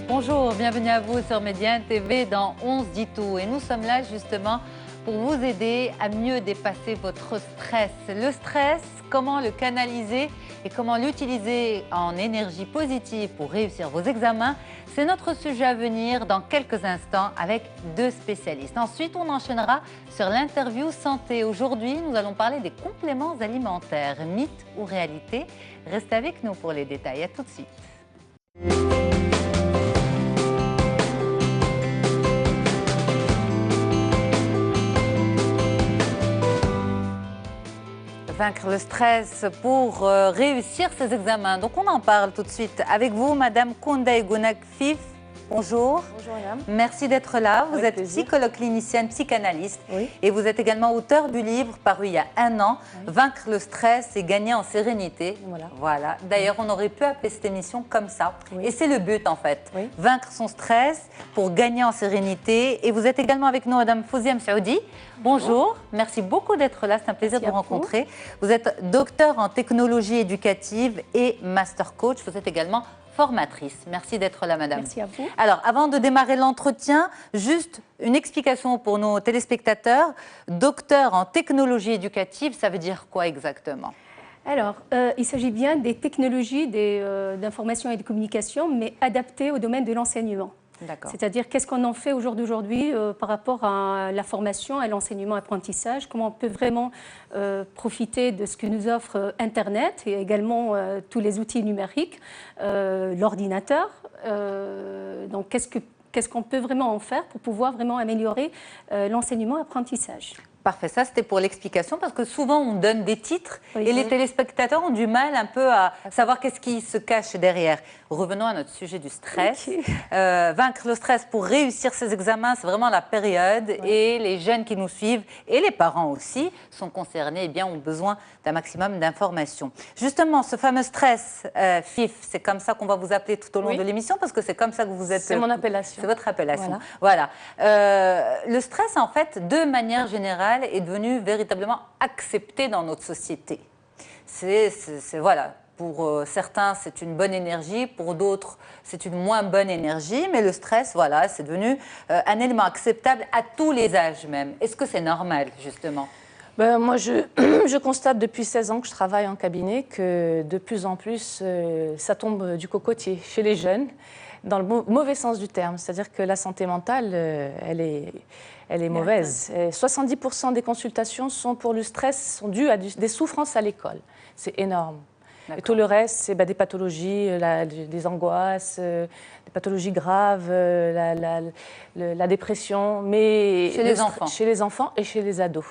Bonjour, bienvenue à vous sur Médiane TV dans 11 dit tout. Et nous sommes là justement pour vous aider à mieux dépasser votre stress. Le stress, comment le canaliser et comment l'utiliser en énergie positive pour réussir vos examens, c'est notre sujet à venir dans quelques instants avec deux spécialistes. Ensuite, on enchaînera sur l'interview santé. Aujourd'hui, nous allons parler des compléments alimentaires, mythes ou réalité. Restez avec nous pour les détails. À tout de suite. Vaincre le stress pour réussir ses examens. Donc on en parle tout de suite avec vous, Madame Koundaye Gounakfif. Bonjour. Bonjour madame. Merci d'être là. Vous Avec êtes plaisir. psychologue clinicienne, psychanalyste Oui. et vous êtes également auteur du livre paru il y a un an, Vaincre le stress et gagner en sérénité. Voilà. D'ailleurs, on aurait pu appeler cette émission comme ça. Oui. Et c'est le but en fait. Oui. Vaincre son stress pour gagner en sérénité. Et vous êtes également avec nous, Madame Fouzia Msaoudi. Bonjour. Merci beaucoup d'être là. C'est un plaisir de vous rencontrer. Vous êtes docteur en technologie éducative et master coach. Vous êtes également formatrice. Merci d'être là, madame. Merci à vous. Alors, avant de démarrer l'entretien, juste une explication pour nos téléspectateurs. Docteur en technologie éducative, ça veut dire quoi exactement? Alors, il s'agit bien des technologies d'information et de communication, mais adaptées au domaine de l'enseignement. D'accord. C'est-à-dire, qu'est-ce qu'on en fait au jour d'aujourd'hui par rapport à la formation, à l'enseignement-apprentissage, comment on peut vraiment profiter de ce que nous offre Internet et également tous les outils numériques, l'ordinateur. Donc, qu'est-ce qu'on peut vraiment en faire pour pouvoir vraiment améliorer l'enseignement-apprentissage? Parfait, ça c'était pour l'explication parce que souvent on donne des titres Oui, et les oui. téléspectateurs ont du mal un peu à savoir qu'est-ce qui se cache derrière. Revenons à notre sujet du stress. Ok. Vaincre le stress pour réussir ses examens, c'est vraiment la période et les jeunes qui nous suivent et les parents aussi sont concernés et bien ont besoin d'un maximum d'informations. Justement, ce fameux stress, FIF, c'est comme ça qu'on va vous appeler tout au long Oui. de l'émission parce que c'est comme ça que vous êtes. C'est mon appellation. C'est votre appellation. Voilà. Voilà. Le stress, en fait, de manière générale, est devenu véritablement accepté dans notre société. Voilà. Pour certains, c'est une bonne énergie, pour d'autres, c'est une moins bonne énergie, mais le stress, voilà, c'est devenu un élément acceptable à tous les âges même. Est-ce que c'est normal, justement? Ben, moi, je constate depuis 16 ans que je travaille en cabinet que de plus en plus, ça tombe du cocotier chez les jeunes, dans le mauvais sens du terme. C'est-à-dire que la santé mentale, elle est mauvaise. Et 70% des consultations sont pour le stress, sont dues à des souffrances à l'école. C'est énorme. Et tout le reste, c'est des pathologies, des angoisses, des pathologies graves, la dépression, mais Chez les enfants. Chez les enfants et chez les ados.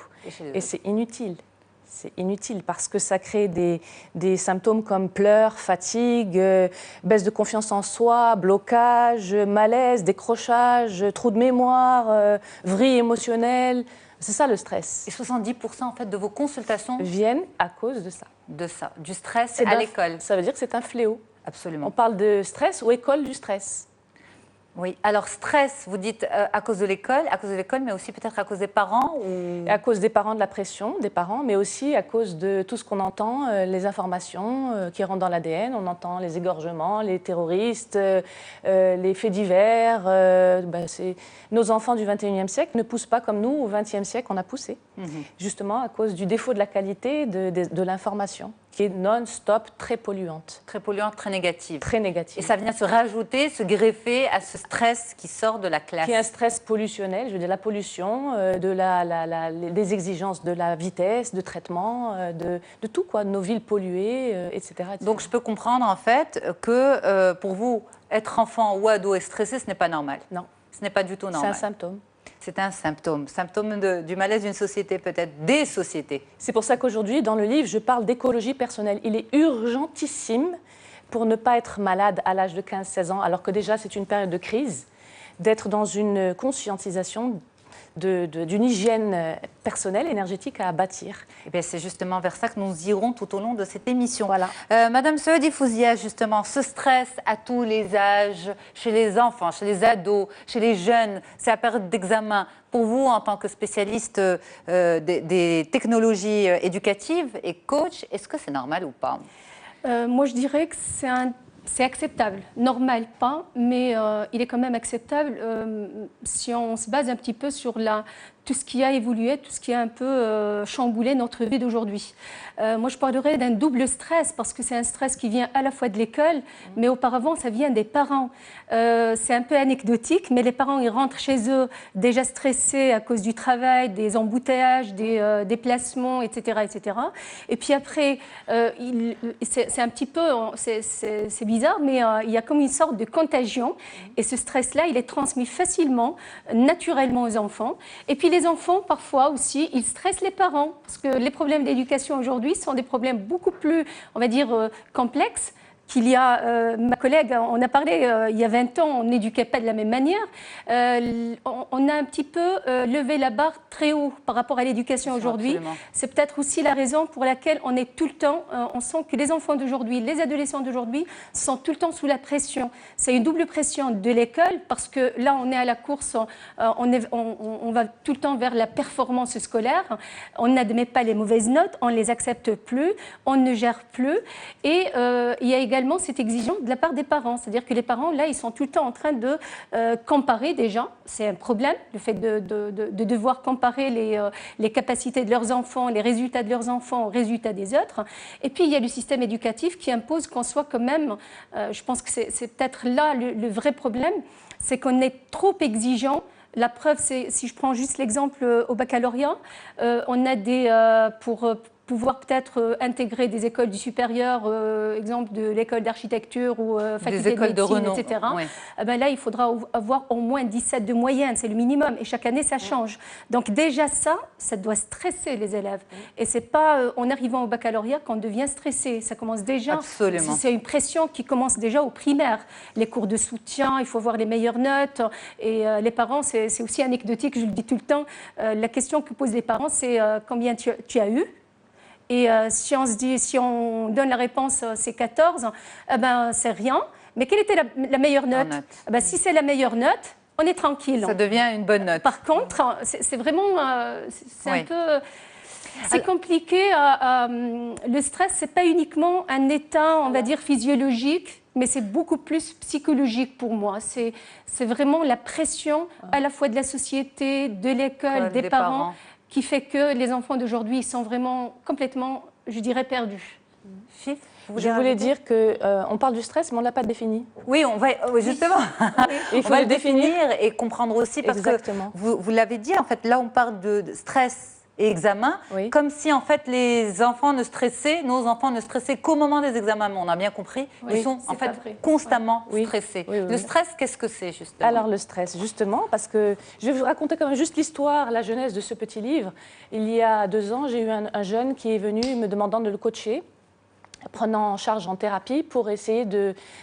Et c'est inutile. C'est inutile parce que ça crée des symptômes comme pleurs, fatigue, baisse de confiance en soi, blocage, malaise, décrochage, trou de mémoire, vrille émotionnelle. C'est ça le stress. Et 70% en fait de vos consultations Viennent à cause de ça. de ça, du stress à l'école. Ça veut dire que c'est un fléau. Absolument. On parle de stress ou école du stress. Oui, alors stress, vous dites à cause de l'école, mais aussi peut-être à cause des parents ou... À cause des parents, de la pression des parents, mais aussi à cause de tout ce qu'on entend, les informations qui rentrent dans l'ADN. On entend les égorgements, les terroristes, les faits divers. Nos enfants du 21e siècle ne poussent pas comme nous, au 20e siècle, on a poussé. Justement à cause du défaut de la qualité de l'information, qui est non-stop, très polluante. Très polluante, très négative. Très négative. Et ça vient se rajouter, se greffer à ce stress qui sort de la classe. Qui est un stress pollutionnel, je veux dire la pollution, des exigences de la vitesse, de traitement, de tout, quoi, de nos villes polluées, etc., etc. Donc je peux comprendre en fait que pour vous, être enfant ou ado et stressé, ce n'est pas normal. Non. Ce n'est pas du tout normal. C'est un symptôme. C'est un symptôme du malaise d'une société, peut-être des sociétés. C'est pour ça qu'aujourd'hui, dans le livre, je parle d'écologie personnelle. Il est urgentissime, pour ne pas être malade à l'âge de 15-16 ans, alors que déjà c'est une période de crise, d'être dans une conscientisation d'une hygiène personnelle, énergétique à bâtir. Eh bien, c'est justement vers ça que nous irons tout au long de cette émission. Voilà. Madame Saoudi Fouzia, justement, ce stress à tous les âges, chez les enfants, chez les ados, chez les jeunes, c'est la période d'examen. Pour vous, en tant que spécialiste des technologies éducatives et coach, est-ce que c'est normal ou pas? Moi, je dirais que c'est C'est acceptable, normal pas, mais il est quand même acceptable si on se base un petit peu sur tout ce qui a évolué, tout ce qui a un peu chamboulé notre vie d'aujourd'hui. Moi, je parlerai d'un double stress parce que c'est un stress qui vient à la fois de l'école, mais auparavant, ça vient des parents. C'est un peu anecdotique, mais les parents, ils rentrent chez eux déjà stressés à cause du travail, des embouteillages, des déplacements, etc., etc. Et puis après, c'est un petit peu, c'est bizarre, mais il y a comme une sorte de contagion. Et ce stress-là, il est transmis facilement, naturellement aux enfants. Et puis les enfants, parfois aussi, ils stressent les parents. Parce que les problèmes d'éducation aujourd'hui sont des problèmes beaucoup plus, on va dire, complexes. Qu'il y a, ma collègue, on a parlé il y a 20 ans, on n'éduquait pas de la même manière. On a un petit peu levé la barre très haut par rapport à l'éducation aujourd'hui. C'est peut-être aussi la raison pour laquelle on est tout le temps, on sent que les enfants d'aujourd'hui, les adolescents d'aujourd'hui sont tout le temps sous la pression. C'est une double pression de l'école parce que là, on est à la course, on va tout le temps vers la performance scolaire. On n'admet pas les mauvaises notes, on ne les accepte plus, on ne gère plus. Et il y a également cette exigence de la part des parents. C'est-à-dire que les parents, là, ils sont tout le temps en train de comparer déjà. C'est un problème, le fait de devoir comparer les capacités de leurs enfants, les résultats de leurs enfants aux résultats des autres. Et puis, il y a le système éducatif qui impose qu'on soit quand même, je pense que c'est peut-être là le vrai problème, c'est qu'on est trop exigeant. La preuve, c'est, si je prends juste l'exemple au baccalauréat, on a pour pouvoir peut-être intégrer des écoles du supérieur, exemple de l'école d'architecture ou faculté de médecine, etc. Oui. Ben là, il faudra avoir au moins 17 de moyenne, c'est le minimum. Et chaque année, ça change. Donc déjà ça doit stresser les élèves. Et c'est pas en arrivant au baccalauréat qu'on devient stressé. Ça commence déjà. Absolument. C'est une pression qui commence déjà au primaire. Les cours de soutien, il faut avoir les meilleures notes. Et les parents, c'est aussi anecdotique, je le dis tout le temps. La question que posent les parents, c'est combien tu as eu. Et si on donne la réponse, c'est 14, ben, c'est rien. Mais quelle était la meilleure note? Ben, si c'est la meilleure note, on est tranquille. Ça devient une bonne note. Par contre, c'est vraiment... c'est un peu... C'est compliqué. Le stress, ce n'est pas uniquement un état, on va dire, physiologique, mais c'est beaucoup plus psychologique pour moi. C'est vraiment la pression à la fois de la société, de l'école, des parents, qui fait que les enfants d'aujourd'hui sont vraiment complètement, je dirais, perdus. Je voulais dire qu'on parle du stress, mais on ne l'a pas défini. Oui, on va justement. Il faut le définir et comprendre aussi, parce Exactement. Que vous l'avez dit, en fait, là on parle de stress et examen, comme si en fait les enfants ne stressaient, nos enfants ne stressaient qu'au moment des examens. Mais on a bien compris, ils sont en fait constamment stressés. Le stress, qu'est-ce que c'est justement? Alors le stress, justement, parce que je vais vous raconter quand même juste l'histoire, la genèse de ce petit livre. Il y a 2 ans, j'ai eu un jeune qui est venu me demandant de le coacher, prenant en charge en thérapie pour essayer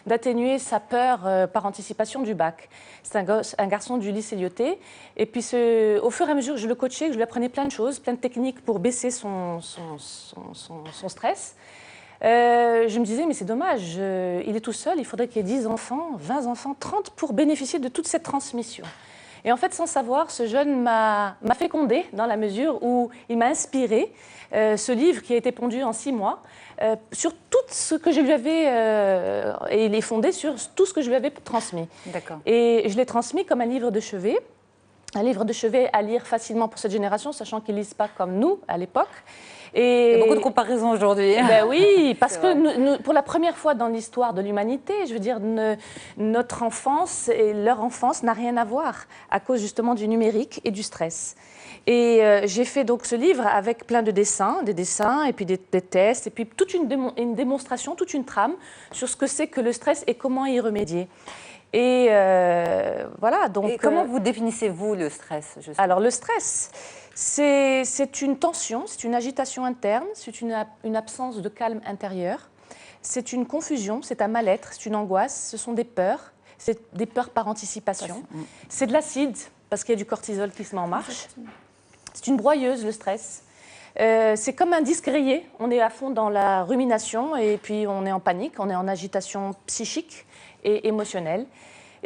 d'atténuer sa peur par anticipation du bac. C'est un garçon du lycée Lyoté. Et puis, au fur et à mesure que je le coachais, que je lui apprenais plein de choses, plein de techniques pour baisser son stress, je me disais, mais c'est dommage, il est tout seul, il faudrait qu'il y ait 10 enfants, 20 enfants, 30 pour bénéficier de toute cette transmission. Et en fait, sans savoir, ce jeune m'a fécondé dans la mesure où il m'a inspiré ce livre qui a été pondu en 6 mois sur tout ce que je lui avais, et il est fondé sur tout ce que je lui avais transmis. D'accord. Et je l'ai transmis comme un livre de chevet à lire facilement pour cette génération, sachant qu'ils ne lisent pas comme nous à l'époque. Il y a beaucoup de comparaisons aujourd'hui. Ben oui, parce que pour la première fois dans l'histoire de l'humanité, je veux dire, notre enfance et leur enfance n'a rien à voir à cause justement du numérique et du stress. Et j'ai fait donc ce livre avec plein de dessins, des dessins et puis des tests, et puis toute une démonstration, toute une trame sur ce que c'est que le stress et comment y remédier. Et voilà. Donc, et comment vous définissez-vous le stress justement? Alors le stress, c'est une tension, c'est une agitation interne, c'est une absence de calme intérieur, c'est une confusion, c'est un mal-être, c'est une angoisse, ce sont des peurs, c'est des peurs par anticipation, c'est de l'acide parce qu'il y a du cortisol qui se met en marche, c'est une broyeuse le stress. C'est comme un disque rayé, on est à fond dans la rumination et puis on est en panique, on est en agitation psychique et émotionnelle.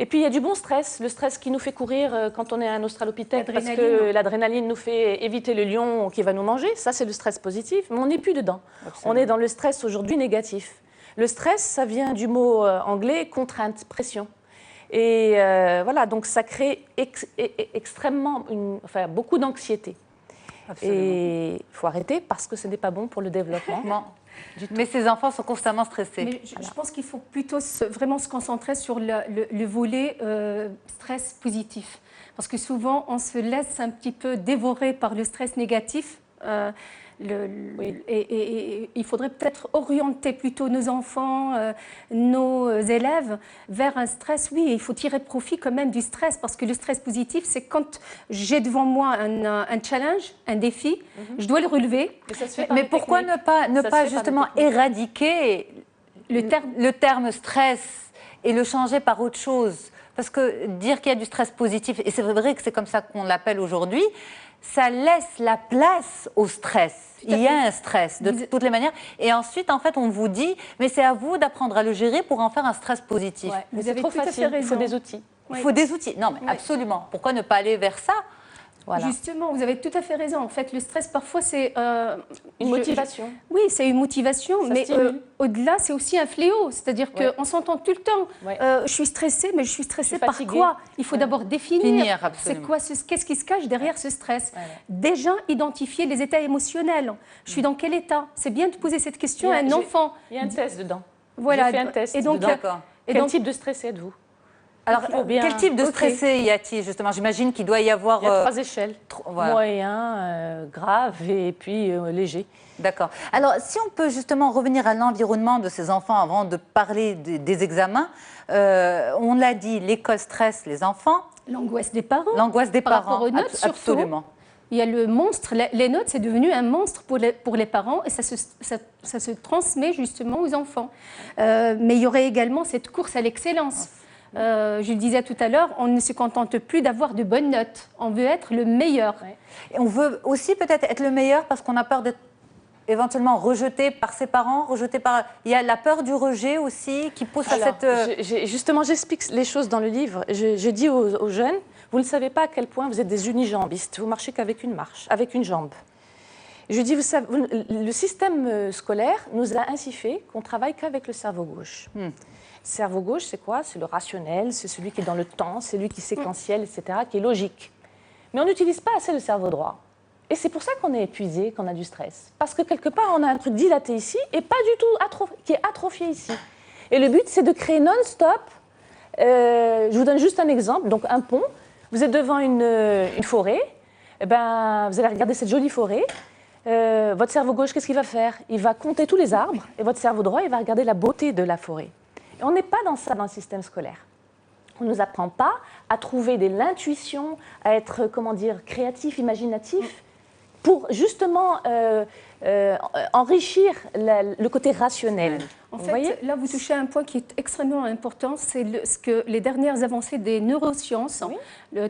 Et puis il y a du bon stress, le stress qui nous fait courir quand on est un australopithèque parce que l'adrénaline nous fait éviter le lion qui va nous manger, ça c'est le stress positif, mais on n'est plus dedans. Absolument. On est dans le stress aujourd'hui négatif. Le stress, ça vient du mot anglais contrainte, pression. Et voilà, donc ça crée extrêmement, beaucoup d'anxiété. Et il faut arrêter parce que ce n'est pas bon pour le développement. Mais ces enfants sont constamment stressés. Mais je pense qu'il faut plutôt vraiment se concentrer sur le volet stress positif. Parce que souvent, on se laisse un petit peu dévorer par le stress négatif. Et il faudrait peut-être orienter plutôt nos enfants, nos élèves vers un stress. Oui, il faut tirer profit quand même du stress, parce que le stress positif, c'est quand j'ai devant moi un challenge, un défi, je dois le relever. Mais pourquoi ne pas justement éradiquer le terme stress et le changer par autre chose? Parce que dire qu'il y a du stress positif, et c'est vrai que c'est comme ça qu'on l'appelle aujourd'hui, ça laisse la place au stress. Il y a un stress de toutes les manières. Et ensuite, en fait, on vous dit, mais c'est à vous d'apprendre à le gérer pour en faire un stress positif. Ouais, vous avez trop facile, il faut des outils. Il faut des outils. Non, mais absolument. Pourquoi ne pas aller vers ça? Voilà. Justement, vous avez tout à fait raison. En fait, le stress, parfois, c'est... une motivation. Oui, c'est une motivation, mais au-delà, c'est aussi un fléau. C'est-à-dire qu'on s'entend tout le temps. Je suis stressée, mais je suis stressée par quoi? Il faut d'abord définir c'est quoi, qu'est-ce qui se cache derrière ce stress. Déjà, identifier les états émotionnels. Je suis dans quel état? C'est bien de poser cette question à un enfant. Il y a un test dedans. Voilà. J'ai fait un test dedans. Quel type de stressé êtes-vous? Alors, quel type de stressé y a-t-il, justement? J'imagine qu'il doit y avoir... Il y a 3 échelles. Moyen, grave et puis léger. D'accord. Alors, si on peut justement revenir à l'environnement de ces enfants avant de parler des examens, on l'a dit, l'école stresse les enfants. L'angoisse des parents. L'angoisse des parents, rapport aux notes, absolument. Il y a le monstre, les notes, c'est devenu un monstre pour les parents et ça se transmet justement aux enfants. Mais il y aurait également cette course à l'excellence. Je le disais tout à l'heure, on ne se contente plus d'avoir de bonnes notes. On veut être le meilleur. Et on veut aussi peut-être être le meilleur parce qu'on a peur d'être éventuellement rejeté par ses parents, rejeté par... Il y a la peur du rejet aussi qui pousse à cette... Justement, j'explique les choses dans le livre. Je dis aux jeunes, vous ne savez pas à quel point vous êtes des unijambistes. Vous marchez qu'avec une marche, avec une jambe. Je dis, vous savez, le système scolaire nous a ainsi fait qu'on travaille qu'avec le cerveau gauche. Le cerveau gauche, c'est quoi? C'est le rationnel, c'est celui qui est dans le temps, c'est celui qui est séquentiel, etc., qui est logique. Mais on n'utilise pas assez le cerveau droit. Et c'est pour ça qu'on est épuisé, qu'on a du stress. Parce que quelque part, on a un truc dilaté ici et pas du tout qui est atrophié ici. Et le but, c'est de créer non-stop. Je vous donne juste un exemple. Donc, un pont, vous êtes devant une forêt, et ben, vous allez regarder cette jolie forêt. Votre cerveau gauche, qu'est-ce qu'il va faire? Il va compter tous les arbres. Et votre cerveau droit, il va regarder la beauté de la forêt. Et on n'est pas dans ça dans le système scolaire. On ne nous apprend pas à trouver de l'intuition, à être, comment dire, créatif, imaginatif, pour justement enrichir le côté rationnel. En fait, là, vous touchez à un point qui est extrêmement important, c'est les dernières avancées des neurosciences,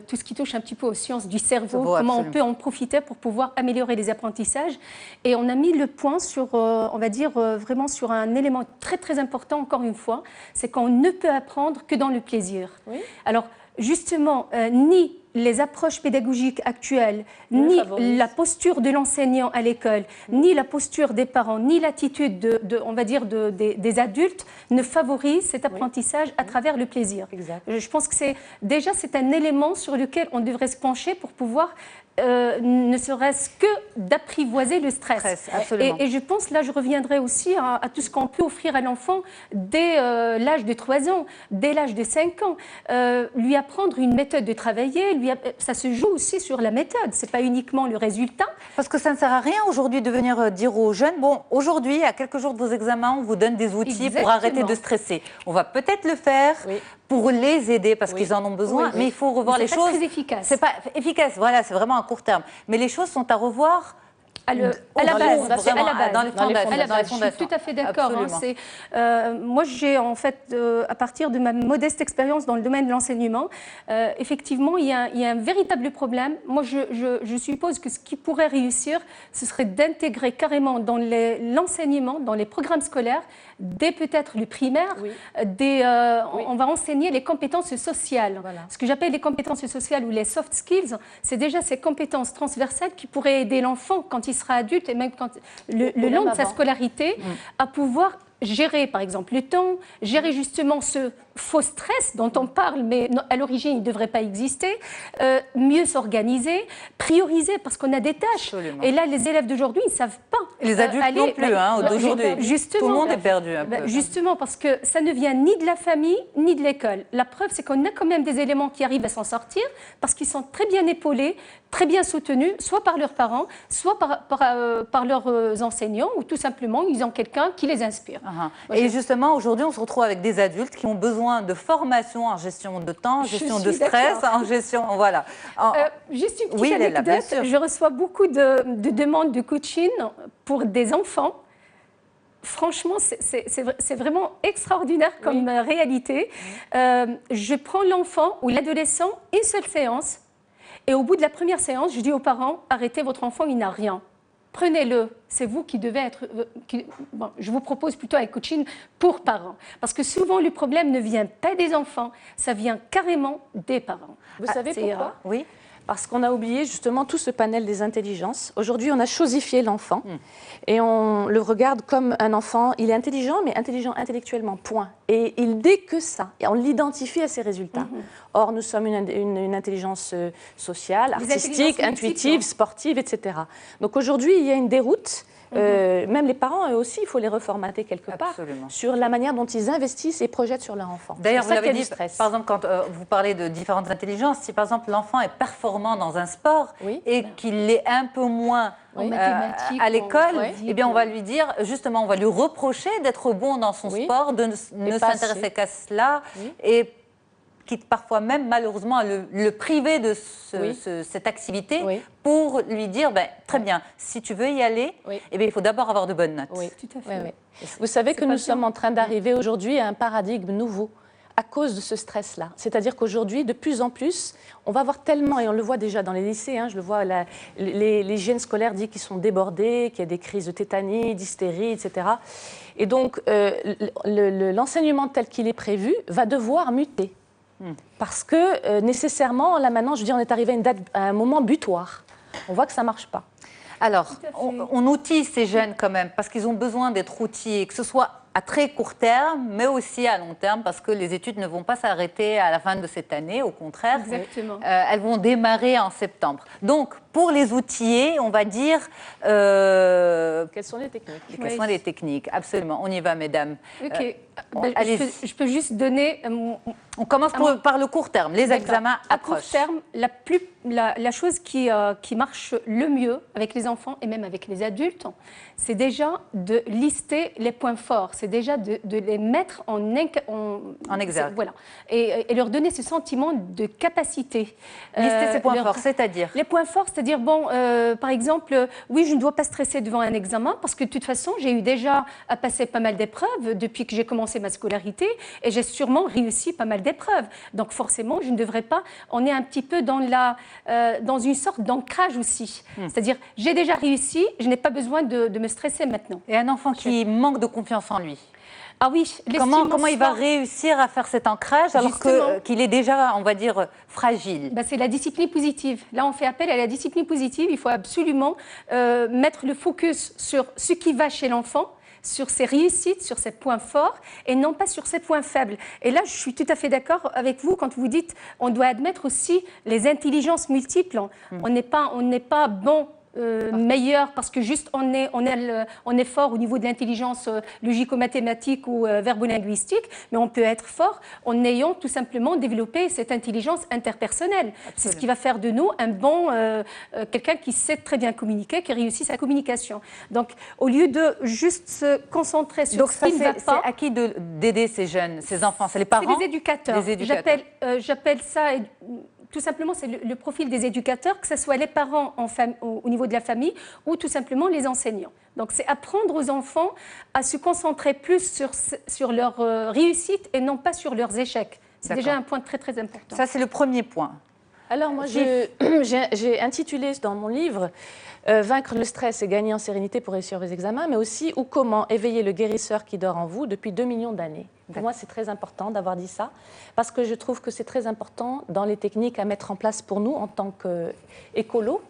tout ce qui touche un petit peu aux sciences du cerveau, comment on peut en profiter pour pouvoir améliorer les apprentissages. Et on a mis le point sur, on va dire, vraiment sur un élément très, très important, encore une fois, c'est qu'on ne peut apprendre que dans le plaisir. Alors, justement, ni les approches pédagogiques actuelles, ni la posture de l'enseignant à l'école, ni la posture des parents, ni l'attitude on va dire des adultes ne favorisent cet apprentissage à travers le plaisir. Je pense que c'est un élément sur lequel on devrait se pencher pour pouvoir ne serait-ce que d'apprivoiser le stress. Et je pense, là, je reviendrai aussi à tout ce qu'on peut offrir à l'enfant dès l'âge de 3 ans, dès l'âge de 5 ans. Lui apprendre une méthode de travailler, ça se joue aussi sur la méthode, ce n'est pas uniquement le résultat. Parce que ça ne sert à rien aujourd'hui de venir dire aux jeunes, bon, aujourd'hui, à quelques jours de vos examens, on vous donne des outils pour arrêter de stresser. On va peut-être le faire pour les aider parce qu'ils en ont besoin, mais il faut revoir les choses. C'est pas très efficace. C'est pas efficace, voilà, c'est vraiment à court terme. Mais les choses sont à revoir à la base, dans les fondations. Je suis tout à fait d'accord. Moi, j'ai en fait, à partir de ma modeste expérience dans le domaine de l'enseignement, effectivement, il y a un véritable problème. Moi, je suppose que ce qui pourrait réussir, ce serait d'intégrer carrément dans l'enseignement, dans les programmes scolaires, dès peut-être le primaire, on va enseigner les compétences sociales. Ce que j'appelle les compétences sociales ou les soft skills, c'est déjà ces compétences transversales qui pourraient aider l'enfant quand il sera adulte et même le long de sa scolarité à pouvoir gérer par exemple le temps, gérer justement ce faux stress dont on parle, mais à l'origine il ne devrait pas exister, mieux s'organiser, prioriser parce qu'on a des tâches. Absolument. Et là, les élèves d'aujourd'hui, ils ne savent pas. Les adultes non plus, d'aujourd'hui. Justement, tout le monde est perdu un peu. Justement, parce que ça ne vient ni de la famille, ni de l'école. La preuve, c'est qu'on a quand même des éléments qui arrivent à s'en sortir parce qu'ils sont très bien épaulés, très bien soutenus, soit par leurs parents, soit par leurs enseignants, ou tout simplement, ils ont quelqu'un qui les inspire. Et justement, aujourd'hui, on se retrouve avec des adultes qui ont besoin de formation en gestion de temps, en gestion de stress, en gestion... Voilà. Juste une petite anecdote. Je reçois beaucoup de demandes de coaching pour des enfants. Franchement, c'est vraiment extraordinaire comme réalité. Je prends l'enfant ou l'adolescent, une seule séance, et au bout de la première séance, je dis aux parents, arrêtez, votre enfant, il n'a rien. Prenez-le, c'est vous qui devez être... Bon, je vous propose plutôt un coaching pour parents. Parce que souvent, le problème ne vient pas des enfants, ça vient carrément des parents. Vous savez pourquoi? Oui. Parce qu'on a oublié justement tout ce panel des intelligences. Aujourd'hui, on a chosifié l'enfant et on le regarde comme un enfant. Il est intelligent, mais intelligent intellectuellement, point. Et il n'est que ça. Et on l'identifie à ses résultats. Or, nous sommes une intelligence sociale, artistique, intuitive, sportive, etc. Donc aujourd'hui, il y a une déroute. Même les parents, eux aussi, il faut les reformater quelque part sur la manière dont ils investissent et projettent sur leur enfant. D'ailleurs, vous l'avez dit, par exemple, quand vous parlez de différentes intelligences, si par exemple l'enfant est performant dans un sport et qu'il l'est un peu moins à l'école, eh bien on va lui dire, justement, on va lui reprocher d'être bon dans son sport, de ne s'intéresser qu'à cela et quitte parfois même malheureusement à le priver de cette activité pour lui dire, très bien, si tu veux y aller, eh bien, il faut d'abord avoir de bonnes notes. Oui, tout à fait. Vous savez que nous sommes en train d'arriver aujourd'hui à un paradigme nouveau à cause de ce stress-là. C'est-à-dire qu'aujourd'hui, de plus en plus, on va voir tellement, et on le voit déjà dans les lycées, je le vois, l'hygiène scolaire dit qu'ils sont débordés, qu'il y a des crises de tétanie, d'hystérie, etc. Et donc, l'enseignement tel qu'il est prévu va devoir muter. Parce que nécessairement, là maintenant, je veux dire, on est arrivé à un moment butoir. On voit que ça ne marche pas. Alors, on outille ces jeunes quand même, parce qu'ils ont besoin d'être outillés, que ce soit à très court terme, mais aussi à long terme, parce que les études ne vont pas s'arrêter à la fin de cette année, au contraire. Exactement. Elles vont démarrer en septembre. Donc, pour les outiller, on va dire... Quelles sont les techniques? Quelles sont les techniques? Absolument. On y va, mesdames. Ok. Je peux juste donner... On commence par le court terme. Les examens approchent. À court terme, la chose qui marche le mieux avec les enfants et même avec les adultes, c'est déjà de lister les points forts. C'est déjà de les mettre en exergue. Voilà. Et leur donner ce sentiment de capacité. Lister ces points forts, c'est-à-dire? Les points forts, c'est-à-dire, par exemple, oui, je ne dois pas stresser devant un examen parce que de toute façon, j'ai eu déjà à passer pas mal d'épreuves depuis que j'ai commencé ma scolarité et j'ai sûrement réussi pas mal d'épreuves. Donc forcément, je ne devrais pas... On est un petit peu dans une sorte d'ancrage aussi. C'est-à-dire, j'ai déjà réussi, je n'ai pas besoin de me stresser maintenant. Et un enfant qui manque de confiance en lui? Ah oui, comment il va réussir à faire cet ancrage alors qu'il est déjà, on va dire, fragile? C'est la discipline positive. Là, on fait appel à la discipline positive. Il faut absolument mettre le focus sur ce qui va chez l'enfant, sur ses réussites, sur ses points forts et non pas sur ses points faibles. Et là, je suis tout à fait d'accord avec vous quand vous dites on doit admettre aussi les intelligences multiples. On n'est pas bon meilleur parce que juste on est fort au niveau de l'intelligence logico-mathématique ou verbo-linguistique, mais on peut être fort en ayant tout simplement développé cette intelligence interpersonnelle. Absolument. C'est ce qui va faire de nous un bon quelqu'un qui sait très bien communiquer, qui réussit sa communication. Donc au lieu de juste se concentrer sur ce qui ne va pas... C'est à qui d'aider ces jeunes, ces enfants? C'est les parents? C'est les éducateurs. J'appelle ça... Tout simplement, c'est le profil des éducateurs, que ce soit les parents au niveau de la famille ou tout simplement les enseignants. Donc, c'est apprendre aux enfants à se concentrer plus sur leur réussite et non pas sur leurs échecs. C'est déjà un point très, très important. Ça, c'est le premier point. Alors moi, j'ai intitulé dans mon livre Vaincre le stress et gagner en sérénité pour réussir vos examens, mais aussi ou comment éveiller le guérisseur qui dort en vous depuis 2 millions d'années. Pour moi, c'est très important d'avoir dit ça, parce que je trouve que c'est très important dans les techniques à mettre en place pour nous en tant qu'écolo.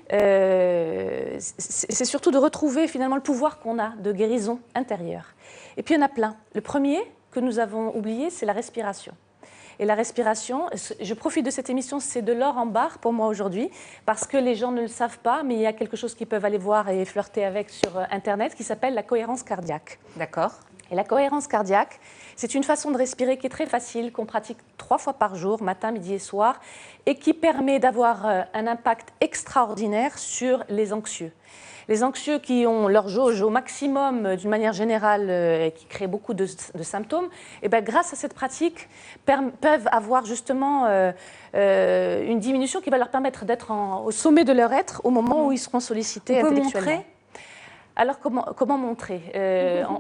C'est surtout de retrouver finalement le pouvoir qu'on a de guérison intérieure. Et puis il y en a plein. Le premier que nous avons oublié, c'est la respiration. Et la respiration, je profite de cette émission, c'est de l'or en barre pour moi aujourd'hui, parce que les gens ne le savent pas, mais il y a quelque chose qu'ils peuvent aller voir et flirter avec sur Internet qui s'appelle la cohérence cardiaque. D'accord. Et la cohérence cardiaque, c'est une façon de respirer qui est très facile, qu'on pratique 3 fois par jour, matin, midi et soir, et qui permet d'avoir un impact extraordinaire sur les anxieux. Les anxieux qui ont leur jauge au maximum d'une manière générale et qui créent beaucoup de symptômes, et bien, grâce à cette pratique, peuvent avoir justement une diminution qui va leur permettre d'être au sommet de leur être au moment où ils seront sollicités intellectuellement. On peut montrer ? Alors, comment montrer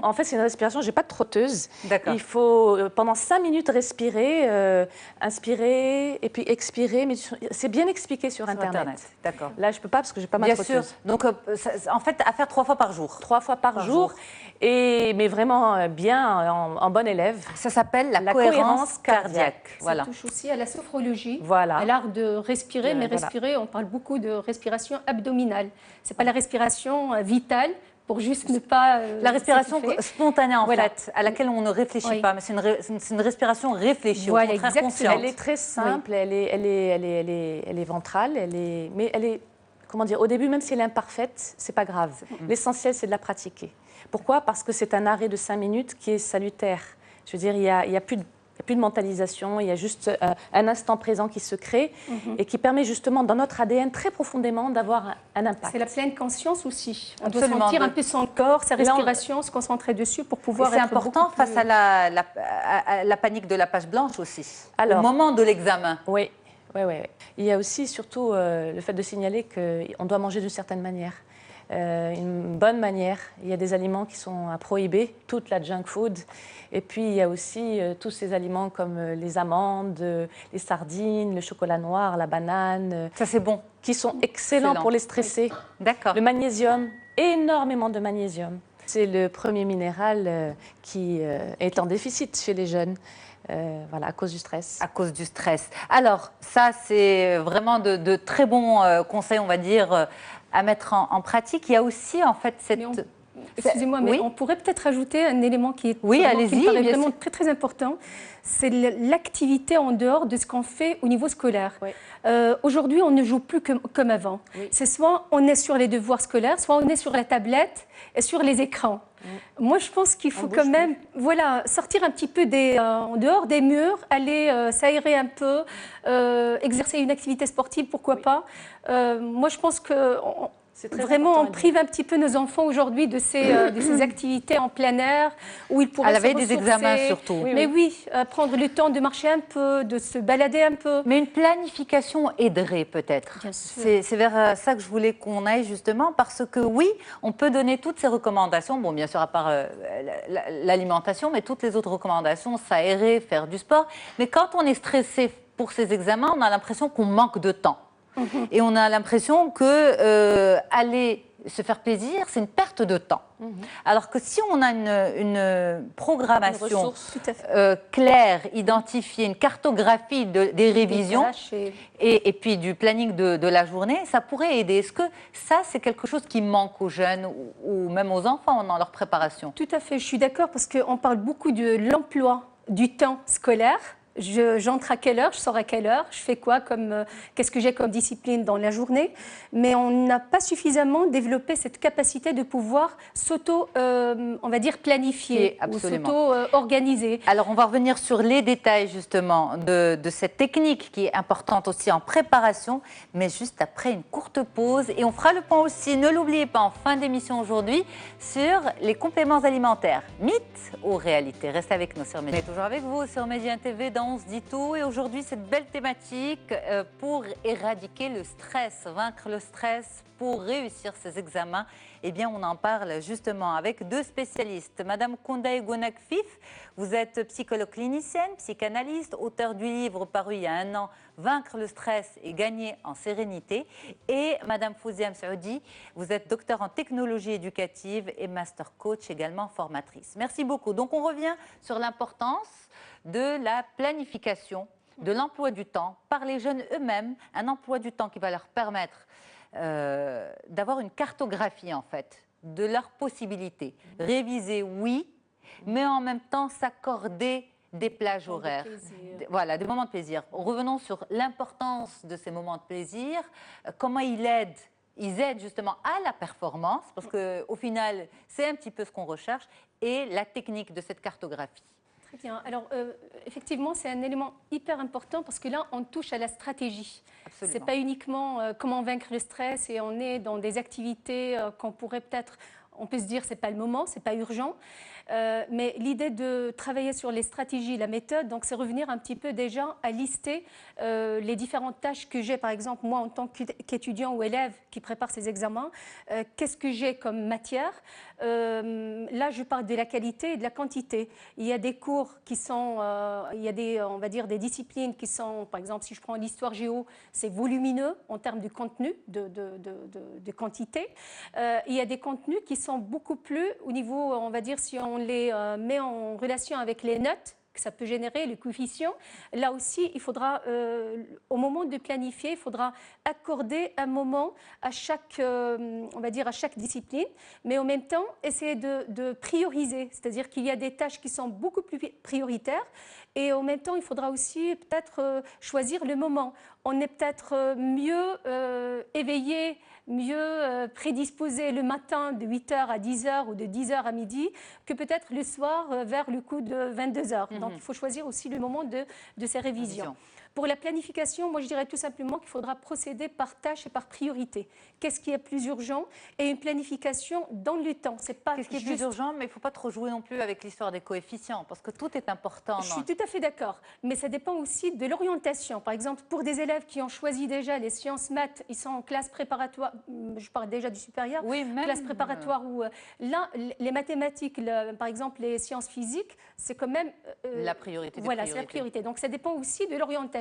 en fait, c'est une respiration, je n'ai pas de trotteuse. D'accord. Il faut, pendant 5 minutes, respirer, inspirer et puis expirer. Mais c'est bien expliqué sur Internet. D'accord. Là, je ne peux pas parce que je n'ai pas ma trotteuse. Bien sûr. Donc, en fait, à faire 3 fois par jour. 3 fois par jour. Mais vraiment bien, en bon élève. Ça s'appelle la cohérence cardiaque. Voilà. Ça touche aussi à la sophrologie, voilà. à l'art de respirer. Mais respirer, on parle beaucoup de respiration abdominale. Ce n'est pas la respiration vitale, pour juste ne pas... la respiration spontanée, en fait, à laquelle on ne réfléchit pas, mais c'est une respiration réfléchie, voilà, au contraire consciente. Elle est très simple, elle est ventrale, mais elle est, comment dire, au début, même si elle est imparfaite, c'est pas grave. L'essentiel, c'est de la pratiquer. Pourquoi ? Parce que c'est un arrêt de 5 minutes qui est salutaire. Je veux dire, il y a plus de mentalisation, il y a juste un instant présent qui se crée et qui permet justement dans notre ADN très profondément d'avoir un impact. C'est la pleine conscience aussi. On doit sentir un peu son corps, sa respiration, se concentrer dessus pour pouvoir être important face à la panique de la page blanche aussi, au moment de l'examen. Oui. Il y a aussi surtout le fait de signaler qu'on doit manger d'une certaine manière. Une bonne manière. Il y a des aliments qui sont à prohiber, toute la junk food. Et puis, il y a aussi tous ces aliments comme les amandes, les sardines, le chocolat noir, la banane. Ça, c'est bon. Qui sont excellents pour les stressés. D'accord. Le magnésium, énormément de magnésium. C'est le premier minéral qui est en déficit chez les jeunes. Voilà, à cause du stress. À cause du stress. Alors, ça, c'est vraiment de très bons conseils, on va dire, à mettre en pratique. Il y a aussi, en fait, cette... Excusez-moi, mais on pourrait peut-être ajouter un élément qui est vraiment très, très important. C'est l'activité en dehors de ce qu'on fait au niveau scolaire. Oui. Aujourd'hui, on ne joue plus comme avant. Oui. C'est soit on est sur les devoirs scolaires, soit on est sur la tablette et sur les écrans. Moi, je pense qu'il faut quand même sortir un petit peu en dehors des murs, aller s'aérer un peu, exercer une activité sportive, pourquoi pas. Moi, je pense que... Vraiment, on prive un petit peu nos enfants aujourd'hui de ces activités en plein air où ils pourraient se ressourcer. À la veille des examens surtout. Mais oui, prendre le temps de marcher un peu, de se balader un peu. Mais une planification aiderait peut-être. C'est vers ça que je voulais qu'on aille justement parce que oui, on peut donner toutes ces recommandations, bon bien sûr à part l'alimentation, mais toutes les autres recommandations, s'aérer, faire du sport. Mais quand on est stressé pour ces examens, on a l'impression qu'on manque de temps. Et on a l'impression que aller se faire plaisir, c'est une perte de temps. Alors que si on a une programmation claire, identifiée, une cartographie des révisions et puis du planning de la journée, ça pourrait aider. Est-ce que ça, c'est quelque chose qui manque aux jeunes ou même aux enfants dans leur préparation ? Tout à fait, je suis d'accord parce qu'on parle beaucoup de l'emploi du temps scolaire. J'entre à quelle heure, je sors à quelle heure, je fais quoi, qu'est-ce que j'ai comme discipline dans la journée. Mais on n'a pas suffisamment développé cette capacité de pouvoir on va dire, planifier ou s'auto-organiser. Alors, on va revenir sur les détails, justement, de cette technique qui est importante aussi en préparation, mais juste après une courte pause. Et on fera le point aussi, ne l'oubliez pas, en fin d'émission aujourd'hui, sur les compléments alimentaires. Mythes ou réalité? Restez avec nous sur Média. On est toujours avec vous sur Média TV dans On se dit tout et aujourd'hui cette belle thématique pour éradiquer le stress, vaincre le stress pour réussir ses examens. Eh bien on en parle justement avec deux spécialistes. Madame Koundaye Gounakfif, vous êtes psychologue clinicienne, psychanalyste, auteur du livre paru il y a un an, Vaincre le stress et gagner en sérénité. Et Madame Fouzia Msaoudi, vous êtes docteur en technologie éducative et master coach, également formatrice. Merci beaucoup. Donc on revient sur l'importance de la planification, de l'emploi du temps par les jeunes eux-mêmes, un emploi du temps qui va leur permettre d'avoir une cartographie en fait de leurs possibilités. Réviser, oui, mais en même temps s'accorder des plages horaires, voilà, des moments de plaisir. Revenons sur l'importance de ces moments de plaisir, comment ils aident justement à la performance, parce qu'au final, c'est un petit peu ce qu'on recherche, et la technique de cette cartographie. Très bien. Alors, effectivement, c'est un élément hyper important parce que là, on touche à la stratégie. Ce n'est pas uniquement comment vaincre le stress et on est dans des activités qu'on pourrait peut-être... On peut se dire c'est pas le moment, c'est pas urgent, mais l'idée de travailler sur les stratégies, la méthode, donc c'est revenir un petit peu déjà à lister les différentes tâches que j'ai, par exemple moi en tant qu'étudiant ou élève qui prépare ses examens, qu'est-ce que j'ai comme matière. Là, je parle de la qualité et de la quantité. Il y a des cours qui sont, il y a des, on va dire des disciplines qui sont, par exemple, si je prends l'histoire géo, c'est volumineux en termes de contenu, de quantité. Il y a des contenus qui sont beaucoup plus au niveau, on va dire, si on les met en relation avec les notes que ça peut générer, le coefficient. Là aussi, il faudra, au moment de planifier, il faudra accorder un moment à chaque, on va dire, à chaque discipline, mais en même temps, essayer de prioriser. C'est-à-dire qu'il y a des tâches qui sont beaucoup plus prioritaires et en même temps, il faudra aussi peut-être choisir le moment. On est peut-être mieux éveillé, mieux prédisposé le matin de 8h à 10h ou de 10h à midi que peut-être le soir vers le coup de 22h. Donc, il faut choisir aussi le moment de ces révisions. Pour la planification, moi, je dirais tout simplement qu'il faudra procéder par tâche et par priorité. Qu'est-ce qui est plus urgent? Et une planification dans le temps. C'est pas Qu'est-ce qui est plus urgent? Mais il ne faut pas trop jouer non plus avec l'histoire des coefficients, parce que tout est important. Je suis tout à fait d'accord. Mais ça dépend aussi de l'orientation. Par exemple, pour des élèves qui ont choisi déjà les sciences maths, ils sont en classe préparatoire, je parle déjà du supérieur, oui, même classe préparatoire où là, les mathématiques, par exemple les sciences physiques, c'est quand même... la priorité. Voilà, c'est la priorité. Donc ça dépend aussi de l'orientation.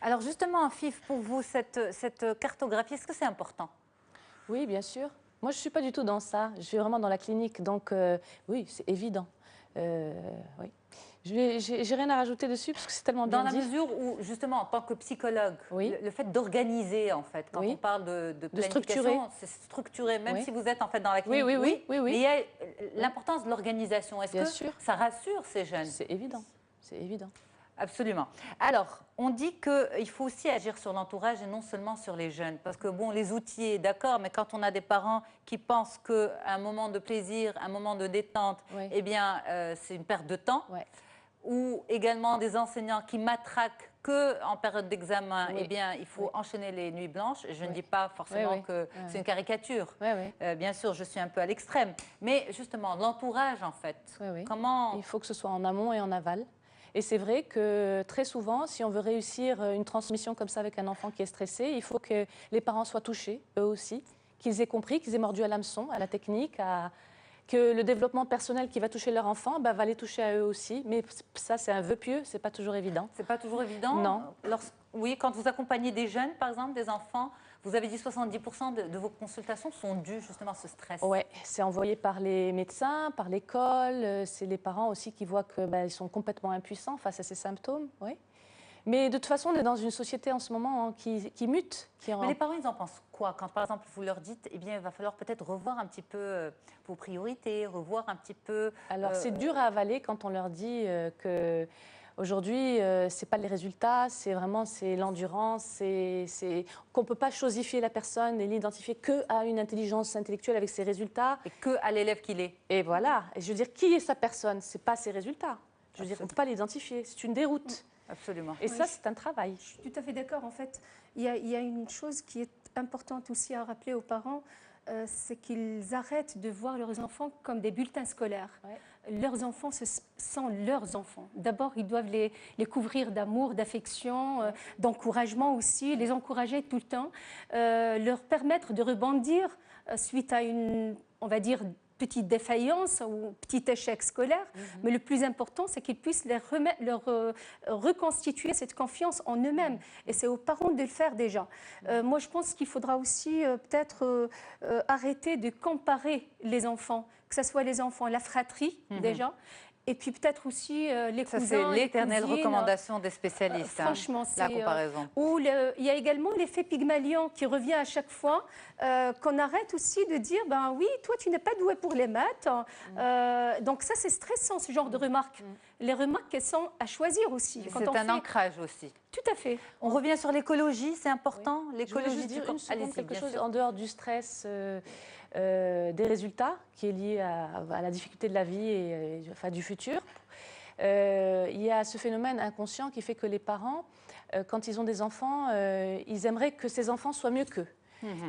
Alors justement, FIF, pour vous, cette cartographie, est-ce que c'est important? Oui, bien sûr. Moi, je ne suis pas du tout dans ça. Je suis vraiment dans la clinique. Donc, oui, c'est évident. Oui. J'ai rien à rajouter dessus parce que c'est tellement bien dit. Dans la mesure où, justement, en tant que psychologue, oui. le fait d'organiser, en fait, quand on parle de planification, c'est structuré, même si vous êtes en fait dans la clinique. Oui. Mais il y a l'importance de l'organisation. Est-ce que ça rassure ces jeunes? C'est évident. C'est évident. Absolument. Alors, on dit qu'il faut aussi agir sur l'entourage et non seulement sur les jeunes. Parce que, bon, les outils, d'accord, mais quand on a des parents qui pensent qu'un moment de plaisir, un moment de détente, eh bien, c'est une perte de temps, ou également des enseignants qui matraquent qu'en période d'examen, eh bien, il faut enchaîner les nuits blanches. Je ne dis pas forcément que c'est une caricature. Bien sûr, je suis un peu à l'extrême. Mais justement, l'entourage, en fait, comment... Il faut que ce soit en amont et en aval. Et c'est vrai que très souvent, si on veut réussir une transmission comme ça avec un enfant qui est stressé, il faut que les parents soient touchés, eux aussi, qu'ils aient compris, qu'ils aient mordu à l'hameçon, à la technique, que le développement personnel qui va toucher leur enfant va les toucher à eux aussi. Mais ça, c'est un vœu pieux, c'est pas toujours évident. C'est pas toujours évident? Non. Oui, quand vous accompagnez des jeunes, par exemple, des enfants, vous avez dit 70% de vos consultations sont dues justement à ce stress. Oui, c'est envoyé par les médecins, par l'école. C'est les parents aussi qui voient qu'ils sont complètement impuissants face à ces symptômes. Oui. Mais de toute façon, on est dans une société en ce moment qui mute. Mais les parents, ils en pensent quoi? Quand, par exemple, vous leur dites, eh bien, il va falloir peut-être revoir un petit peu vos priorités, revoir un petit peu... Alors, c'est dur à avaler quand on leur dit que... Aujourd'hui, ce n'est pas les résultats, c'est l'endurance, qu'on ne peut pas chosifier la personne et l'identifier qu'à une intelligence intellectuelle avec ses résultats. Et qu'à l'élève qu'il est. Et voilà. Et je veux dire, qui est sa personne? Ce n'est pas ses résultats. Je veux dire, on ne peut pas l'identifier. C'est une déroute. Absolument. Et ça, c'est un travail. Je suis tout à fait d'accord. En fait, il y a une chose qui est importante aussi à rappeler aux parents. c'est qu'ils arrêtent de voir leurs enfants comme des bulletins scolaires. Ouais. Leurs enfants, ce sont leurs enfants. D'abord, ils doivent les couvrir d'amour, d'affection, d'encouragement aussi, les encourager tout le temps, leur permettre de rebondir suite à une, on va dire, petite défaillance ou petit échec scolaire, mais le plus important, c'est qu'ils puissent leur reconstituer cette confiance en eux-mêmes. Et c'est aux parents de le faire déjà. Moi, je pense qu'il faudra aussi peut-être arrêter de comparer les enfants, que ce soit les enfants, la fratrie déjà, et puis peut-être aussi les cousins, c'est l'éternelle les cousines, recommandation des spécialistes, franchement, c'est la comparaison. Il y a également l'effet Pygmalion qui revient à chaque fois, qu'on arrête aussi de dire, ben oui, toi tu n'es pas doué pour les maths. Donc ça c'est stressant, ce genre de remarques. Les remarques, elles sont à choisir aussi. C'est un ancrage aussi. Tout à fait. On revient sur l'écologie, c'est important. Oui. L'écologie, je voulais juste dire une seconde, quelque chose en dehors du stress des résultats, qui est lié à la difficulté de la vie et enfin, du futur. Il y a ce phénomène inconscient qui fait que les parents, quand ils ont des enfants, ils aimeraient que ces enfants soient mieux qu'eux.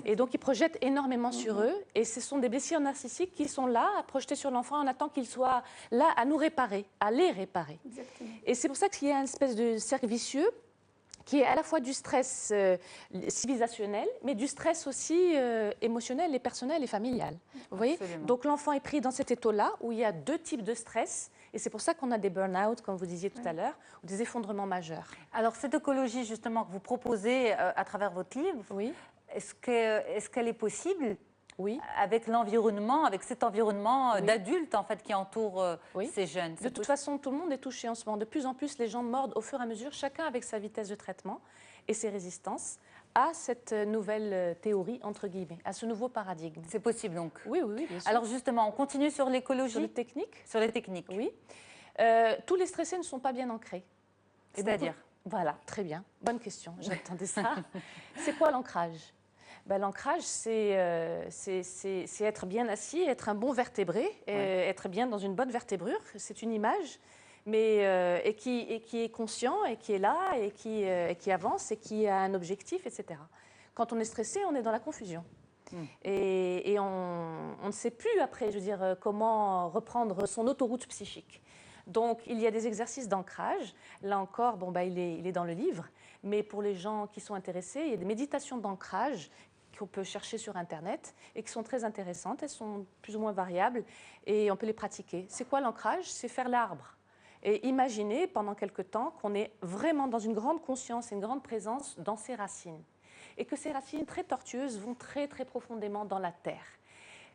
Et donc, ils projettent énormément sur eux. Et ce sont des blessures narcissiques qui sont là, à projeter sur l'enfant en attendant qu'il soit là à nous réparer, à les réparer. Exactement. Et c'est pour ça qu'il y a une espèce de cercle vicieux qui est à la fois du stress civilisationnel, mais du stress aussi émotionnel et personnel et familial. Vous voyez ? Donc, l'enfant est pris dans cet étau-là où il y a deux types de stress. Et c'est pour ça qu'on a des burn-out, comme vous disiez tout à l'heure, ou des effondrements majeurs. Alors, cette écologie, justement, que vous proposez à travers votre livre, oui. Est-ce qu'elle est possible oui. avec l'environnement, avec cet environnement d'adultes en fait, qui entoure ces jeunes? De toute façon, tout le monde est touché en ce moment. De plus en plus, les gens mordent au fur et à mesure, chacun avec sa vitesse de traitement et ses résistances, à cette nouvelle théorie, entre guillemets, à ce nouveau paradigme. C'est possible donc? Oui, bien sûr. Alors justement, on continue sur l'écologie? Sur les techniques? Sur les techniques. Oui. Tous les stressés ne sont pas bien ancrés. C'est-à-dire? Voilà, très bien. Bonne question, j'attendais ça. C'est quoi l'ancrage? L'ancrage, c'est être bien assis, être un bon vertébré, être bien dans une bonne vertébrure. C'est une image, mais et qui est conscient, et qui est là, et qui avance, et qui a un objectif, etc. Quand on est stressé, on est dans la confusion. Et on ne sait plus après, je veux dire, comment reprendre son autoroute psychique. Donc, il y a des exercices d'ancrage. Là encore, il est dans le livre. Mais pour les gens qui sont intéressés, il y a des méditations d'ancrage qu'on peut chercher sur Internet et qui sont très intéressantes. Elles sont plus ou moins variables et on peut les pratiquer. C'est quoi l'ancrage? C'est faire l'arbre. Et imaginer pendant quelque temps qu'on est vraiment dans une grande conscience et une grande présence dans ses racines. Et que ces racines très tortueuses vont très, très profondément dans la terre.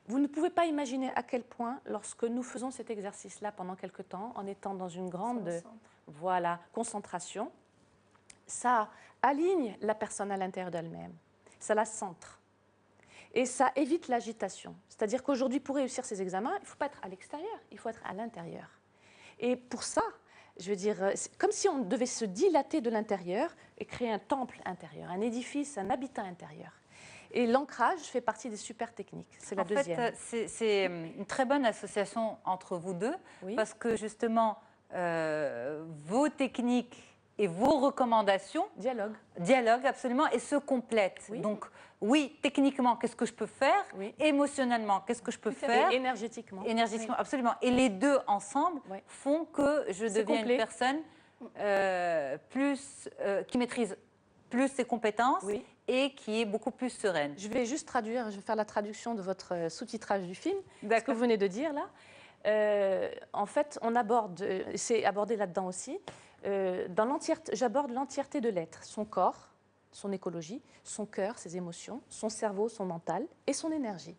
Vous ne pouvez pas imaginer à quel point, lorsque nous faisons cet exercice-là pendant quelque temps, en étant dans une grande concentration, ça aligne la personne à l'intérieur d'elle-même, ça la centre. Et ça évite l'agitation. C'est-à-dire qu'aujourd'hui, pour réussir ces examens, il ne faut pas être à l'extérieur, il faut être à l'intérieur. Et pour ça, je veux dire, c'est comme si on devait se dilater de l'intérieur et créer un temple intérieur, un édifice, un habitat intérieur. Et l'ancrage fait partie des super techniques. C'est la deuxième. En fait, c'est une très bonne association entre vous deux, parce que justement, vos techniques et vos recommandations dialoguent absolument et se complètent. Oui. Donc, oui, techniquement, qu'est-ce que je peux faire? Émotionnellement, qu'est-ce que je peux faire? Et énergétiquement. Énergétiquement, absolument. Et les deux ensemble font que je deviens une personne qui maîtrise plus ses compétences et qui est beaucoup plus sereine. Je vais juste traduire, je vais faire la traduction de votre sous-titrage du film, ce que vous venez de dire là. En fait, c'est abordé là-dedans aussi, j'aborde l'entièreté de l'être, son corps, son écologie, son cœur, ses émotions, son cerveau, son mental et son énergie.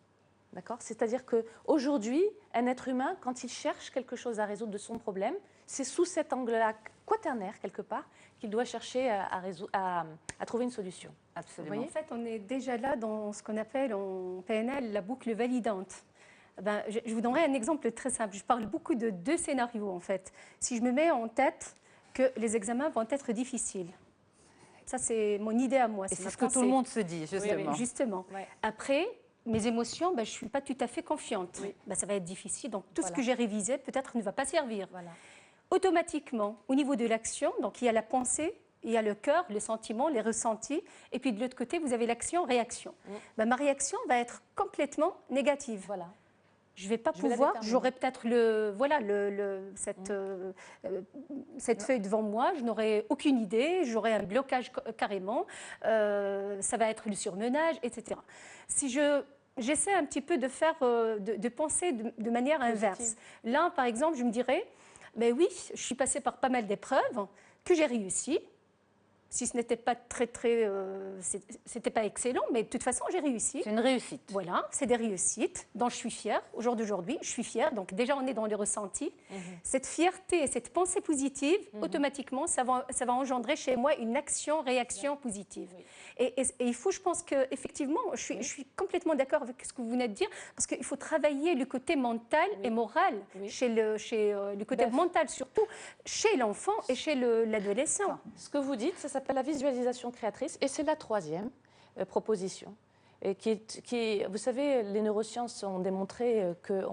D'accord ? C'est-à-dire qu'aujourd'hui, un être humain, quand il cherche quelque chose à résoudre de son problème, c'est sous cet angle-là quaternaire, quelque part, qu'il doit chercher à trouver une solution. Absolument. En fait, on est déjà là dans ce qu'on appelle en PNL la boucle validante. Je vous donnerai un exemple très simple. Je parle beaucoup de deux scénarios, en fait. Si je me mets en tête que les examens vont être difficiles, ça, c'est mon idée à moi. Et c'est ce que tout le monde se dit, justement. Oui, justement. Ouais. Après, mes émotions, je ne suis pas tout à fait confiante. Ça va être difficile. Donc, tout ce que j'ai révisé, peut-être, ne va pas servir. Automatiquement, au niveau de l'action, donc il y a la pensée il y a le cœur, le sentiment, les ressentis, et puis de l'autre côté, vous avez l'action-réaction. Ben, ma réaction va être complètement négative. Voilà. Je ne vais pas pouvoir, j'aurai peut-être cette feuille devant moi, je n'aurai aucune idée, j'aurai un blocage carrément, ça va être le surmenage, etc. Si j'essaie un petit peu de faire, de penser de manière inverse. Là, par exemple, je me dirais, ben oui, je suis passée par pas mal d'épreuves, que j'ai réussi. Si ce n'était pas c'était pas excellent, mais de toute façon, j'ai réussi. C'est une réussite. Voilà, c'est des réussites dont je suis fière. Au jour d'aujourd'hui, je suis fière. Donc déjà, on est dans les ressentis. Cette fierté et cette pensée positive, automatiquement, ça va engendrer chez moi une action-réaction positive. Et il faut, je pense qu'effectivement, je suis complètement d'accord avec ce que vous venez de dire, parce qu'il faut travailler le côté mental et moral, chez le côté mental surtout, chez l'enfant et chez l'adolescent. Ce que vous dites, ça s'appelle la visualisation créatrice, et c'est la troisième proposition. Et vous savez, les neurosciences ont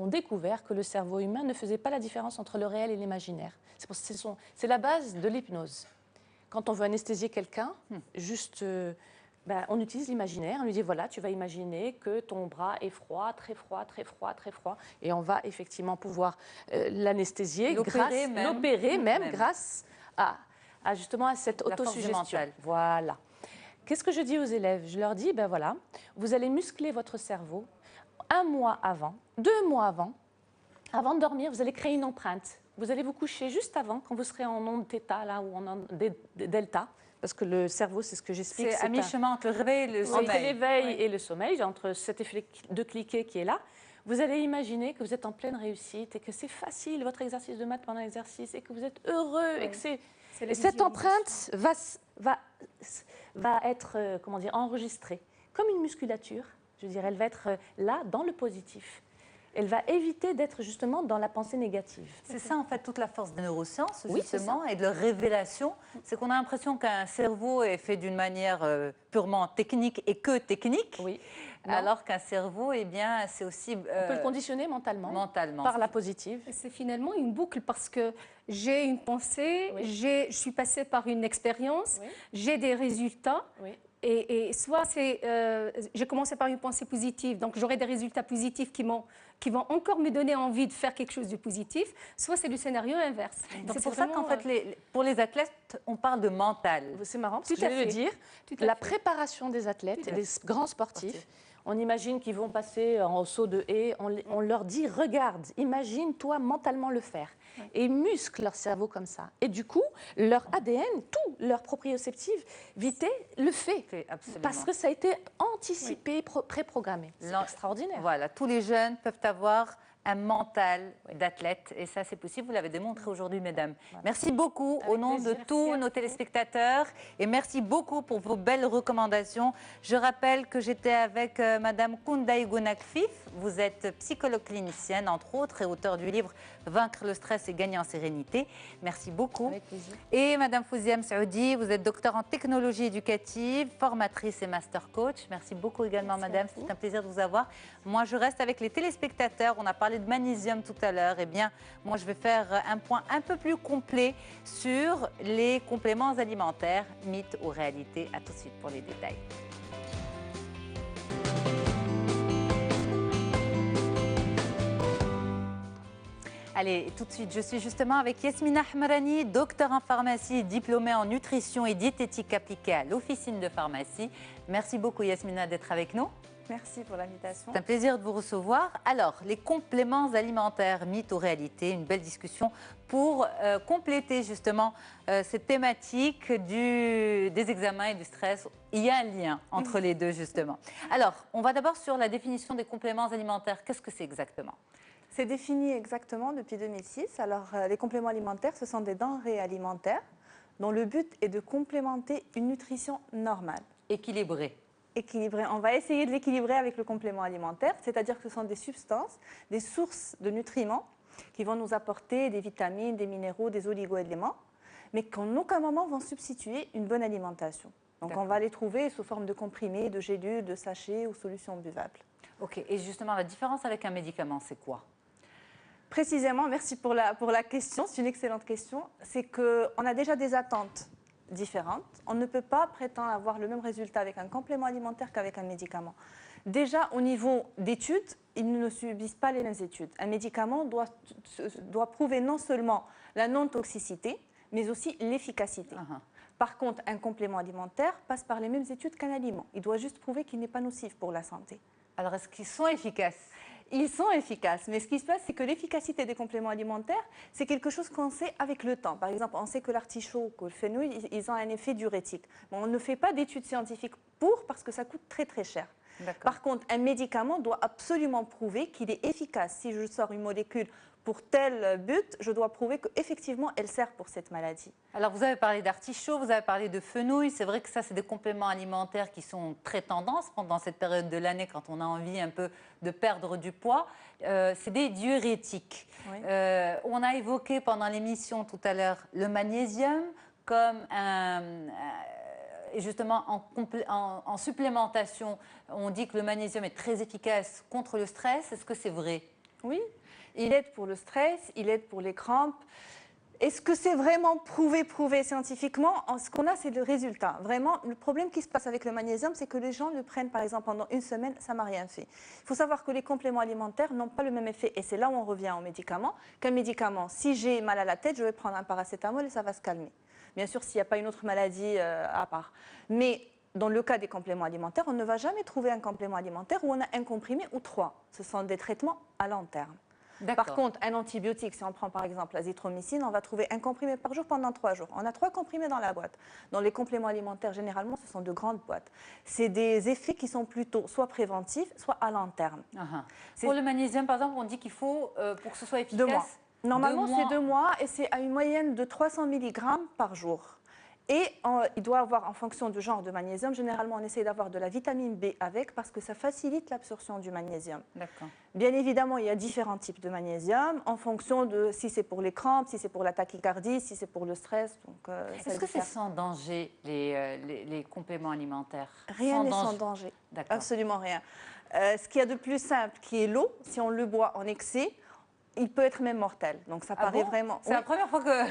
découvert que le cerveau humain ne faisait pas la différence entre le réel et l'imaginaire. C'est la base de l'hypnose. Quand on veut anesthésier quelqu'un, on utilise l'imaginaire. On lui dit, voilà, tu vas imaginer que ton bras est froid, très froid, très froid, très froid. Et on va effectivement pouvoir l'anesthésier, l'opérer même grâce à justement à cette autosuggestion. Voilà. Qu'est-ce que je dis aux élèves? Je leur dis, ben voilà, vous allez muscler votre cerveau 1 mois avant, 2 mois avant de dormir, vous allez créer une empreinte. Vous allez vous coucher juste avant, quand vous serez en onde θ là, ou en onde delta, parce que le cerveau, c'est ce que j'explique. C'est à mi-chemin entre le réveil et le sommeil. Entre l'éveil et le sommeil, entre cet effet de cliquet qui est là. Vous allez imaginer que vous êtes en pleine réussite et que c'est facile, votre exercice de maths pendant l'exercice, et que vous êtes heureux, et que et cette empreinte va être enregistrée comme une musculature. Je dirais, elle va être là dans le positif. Elle va éviter d'être justement dans la pensée négative. C'est ça en fait toute la force des neurosciences justement et de leur révélation, c'est qu'on a l'impression qu'un cerveau est fait d'une manière purement technique et que technique, alors qu'un cerveau, eh bien, c'est aussi... on peut le conditionner mentalement. Par la positive. C'est finalement une boucle parce que j'ai une pensée, je suis passée par une expérience, j'ai des résultats. Et soit j'ai commencé par une pensée positive, donc j'aurai des résultats positifs qui vont encore me donner envie de faire quelque chose de positif, soit c'est le scénario inverse. C'est pour ça qu'en fait, pour les athlètes, on parle de mental. C'est marrant, parce que je vais le dire, la préparation des athlètes, des grands sportifs, on imagine qu'ils vont passer en saut de haie, on leur dit, regarde, imagine-toi mentalement le faire. Et ils musclent leur cerveau comme ça. Et du coup, leur ADN, tout leur proprioceptive vitée le fait. Parce que ça a été anticipé, préprogrammé. C'est extraordinaire. Voilà, tous les jeunes peuvent avoir un mental d'athlète. Et ça, c'est possible. Vous l'avez démontré aujourd'hui, mesdames. Voilà. Merci beaucoup au nom de tous nos téléspectateurs. Et merci beaucoup pour vos belles recommandations. Je rappelle que j'étais avec madame Koundaï Gounakfif. Vous êtes psychologue clinicienne, entre autres, et auteur du livre « Vaincre le stress et gagner en sérénité ». Merci beaucoup. Avec plaisir. Et madame Fouzia Msaoudi, vous êtes docteur en technologie éducative, formatrice et master coach. Merci beaucoup également, madame. C'est un plaisir de vous avoir. Moi, je reste avec les téléspectateurs. On a parlé de magnésium tout à l'heure. Eh bien, moi, je vais faire un point un peu plus complet sur les compléments alimentaires, mythes ou réalités. À tout de suite pour les détails. Allez, tout de suite, je suis justement avec Yasmina Ahmarani, docteur en pharmacie, diplômée en nutrition et diététique appliquée à l'officine de pharmacie. Merci beaucoup, Yasmina, d'être avec nous. Merci pour l'invitation. C'est un plaisir de vous recevoir. Alors, les compléments alimentaires, mythes ou réalités, une belle discussion pour compléter justement cette thématique des examens et du stress. Il y a un lien entre les deux, justement. Alors, on va d'abord sur la définition des compléments alimentaires. Qu'est-ce que c'est exactement ? C'est défini exactement depuis 2006. Alors, les compléments alimentaires, ce sont des denrées alimentaires dont le but est de complémenter une nutrition normale. Équilibrée. Équilibrée. On va essayer de l'équilibrer avec le complément alimentaire, c'est-à-dire que ce sont des substances, des sources de nutriments qui vont nous apporter des vitamines, des minéraux, des oligo-éléments, mais qui en aucun moment vont substituer une bonne alimentation. Donc, on va les trouver sous forme de comprimés, de gélules, de sachets ou solutions buvables. Ok. Et justement, la différence avec un médicament, c'est quoi ? Précisément, merci pour la question, c'est une excellente question. C'est qu'on a déjà des attentes différentes. On ne peut pas prétendre avoir le même résultat avec un complément alimentaire qu'avec un médicament. Déjà, au niveau d'études, ils ne subissent pas les mêmes études. Un médicament doit prouver non seulement la non-toxicité, mais aussi l'efficacité. Par contre, un complément alimentaire passe par les mêmes études qu'un aliment. Il doit juste prouver qu'il n'est pas nocif pour la santé. Alors, est-ce qu'ils sont efficaces? Ils sont efficaces, mais ce qui se passe, c'est que l'efficacité des compléments alimentaires, c'est quelque chose qu'on sait avec le temps. Par exemple, on sait que l'artichaut, que le fenouil, ils ont un effet diurétique. Mais on ne fait pas d'études scientifiques parce que ça coûte très très cher. Par contre, un médicament doit absolument prouver qu'il est efficace. Si je sors une molécule pour tel but, je dois prouver qu'effectivement, elle sert pour cette maladie. Alors, vous avez parlé d'artichaut, vous avez parlé de fenouil. C'est vrai que ça, c'est des compléments alimentaires qui sont très tendance pendant cette période de l'année quand on a envie un peu de perdre du poids. C'est des diurétiques. Oui. On a évoqué pendant l'émission tout à l'heure le magnésium comme et justement, en supplémentation, on dit que le magnésium est très efficace contre le stress. Est-ce que c'est vrai? Oui, il aide pour le stress, il aide pour les crampes. Est-ce que c'est vraiment prouvé scientifiquement? Ce qu'on a, c'est le résultat. Vraiment, le problème qui se passe avec le magnésium, c'est que les gens le prennent, par exemple, pendant une semaine, ça m'a rien fait. Il faut savoir que les compléments alimentaires n'ont pas le même effet, et c'est là où on revient aux médicaments, qu'un médicament. Si j'ai mal à la tête, je vais prendre un paracétamol et ça va se calmer. Bien sûr, s'il n'y a pas une autre maladie à part. Mais dans le cas des compléments alimentaires, on ne va jamais trouver un complément alimentaire où on a un comprimé ou 3. Ce sont des traitements à long terme. Par contre, un antibiotique, si on prend par exemple l'azithromycine, on va trouver un comprimé par jour pendant 3 jours. On a 3 comprimés dans la boîte. Dans les compléments alimentaires, généralement, ce sont de grandes boîtes. C'est des effets qui sont plutôt soit préventifs, soit à long terme. Pour le magnésium, par exemple, on dit qu'il faut, pour que ce soit efficace, 2 mois. Normalement, c'est 2 mois et c'est à une moyenne de 300 mg par jour. Et il doit avoir, en fonction du genre de magnésium, généralement on essaie d'avoir de la vitamine B avec parce que ça facilite l'absorption du magnésium. Bien évidemment, il y a différents types de magnésium en fonction de si c'est pour les crampes, si c'est pour la tachycardie, si c'est pour le stress. Est-ce que c'est sans danger les compléments alimentaires? Rien n'est sans danger, absolument rien. Ce qu'il y a de plus simple, qui est l'eau, si on le boit en excès, il peut être même mortel. Donc ça paraît vraiment... C'est la première fois que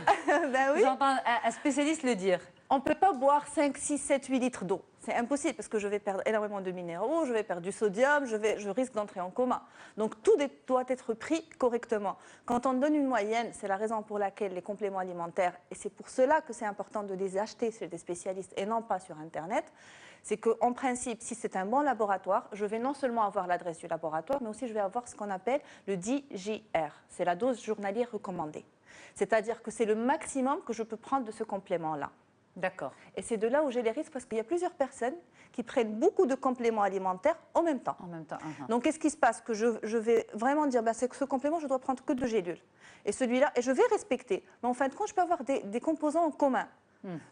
j'entends un spécialiste le dire. On ne peut pas boire 5, 6, 7, 8 litres d'eau. C'est impossible parce que je vais perdre énormément de minéraux, je vais perdre du sodium, je risque d'entrer en coma. Donc tout doit être pris correctement. Quand on donne une moyenne, c'est la raison pour laquelle les compléments alimentaires, et c'est pour cela que c'est important de les acheter chez des spécialistes et non pas sur Internet, c'est qu'en principe, si c'est un bon laboratoire, je vais non seulement avoir l'adresse du laboratoire, mais aussi je vais avoir ce qu'on appelle le DJR. C'est la dose journalière recommandée. C'est-à-dire que c'est le maximum que je peux prendre de ce complément-là. D'accord. Et c'est de là où j'ai les risques parce qu'il y a plusieurs personnes qui prennent beaucoup de compléments alimentaires en même temps. Donc, qu'est-ce qui se passe? Que je vais vraiment dire, c'est que ce complément, je dois prendre que 2 gélules. Et celui-là, et je vais respecter. Mais en fin de compte, je peux avoir des composants en commun.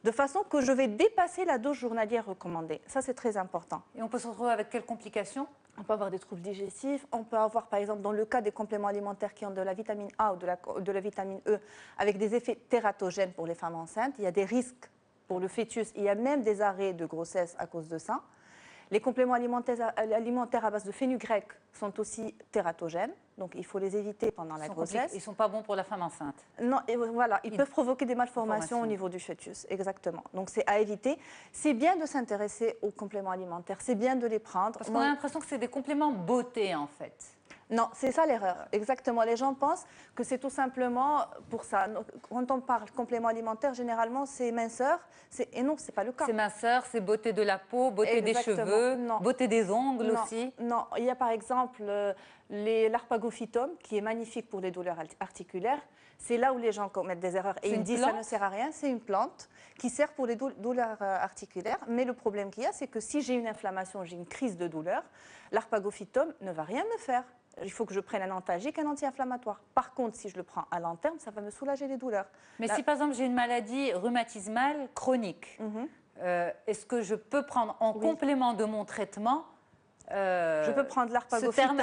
De façon que je vais dépasser la dose journalière recommandée. Ça, c'est très important. Et on peut se retrouver avec quelles complications? On peut avoir des troubles digestifs, on peut avoir, par exemple, dans le cas des compléments alimentaires qui ont de la vitamine A ou de la vitamine E, avec des effets tératogènes pour les femmes enceintes, il y a des risques pour le fœtus, il y a même des arrêts de grossesse à cause de ça. Les compléments alimentaires à base de fenugrec sont aussi tératogènes, donc il faut les éviter pendant la grossesse. Ils ne sont pas bons pour la femme enceinte. Non, et voilà, ils peuvent provoquer des malformations au niveau du fœtus, exactement. Donc c'est à éviter. C'est bien de s'intéresser aux compléments alimentaires, c'est bien de les prendre. Parce qu'on a l'impression que c'est des compléments beauté en fait. Non, c'est ça l'erreur, exactement. Les gens pensent que c'est tout simplement pour ça. Quand on parle complément alimentaire, généralement, c'est minceur. Et non, ce n'est pas le cas. C'est minceur, c'est beauté de la peau, beauté des cheveux, beauté des ongles aussi. Non, il y a par exemple l'arpagophytum, qui est magnifique pour les douleurs articulaires. C'est là où les gens commettent des erreurs. Et ils disent que ça ne sert à rien. C'est une plante qui sert pour les douleurs articulaires. Mais le problème qu'il y a, c'est que si j'ai une inflammation, j'ai une crise de douleur, l'arpagophytum ne va rien me faire. Il faut que je prenne un antalgique, un anti-inflammatoire. Par contre, si je le prends à long terme, ça va me soulager les douleurs. Mais si par exemple j'ai une maladie rhumatismale chronique, est-ce que je peux prendre en complément de mon traitement je peux prendre l'arpagophytum.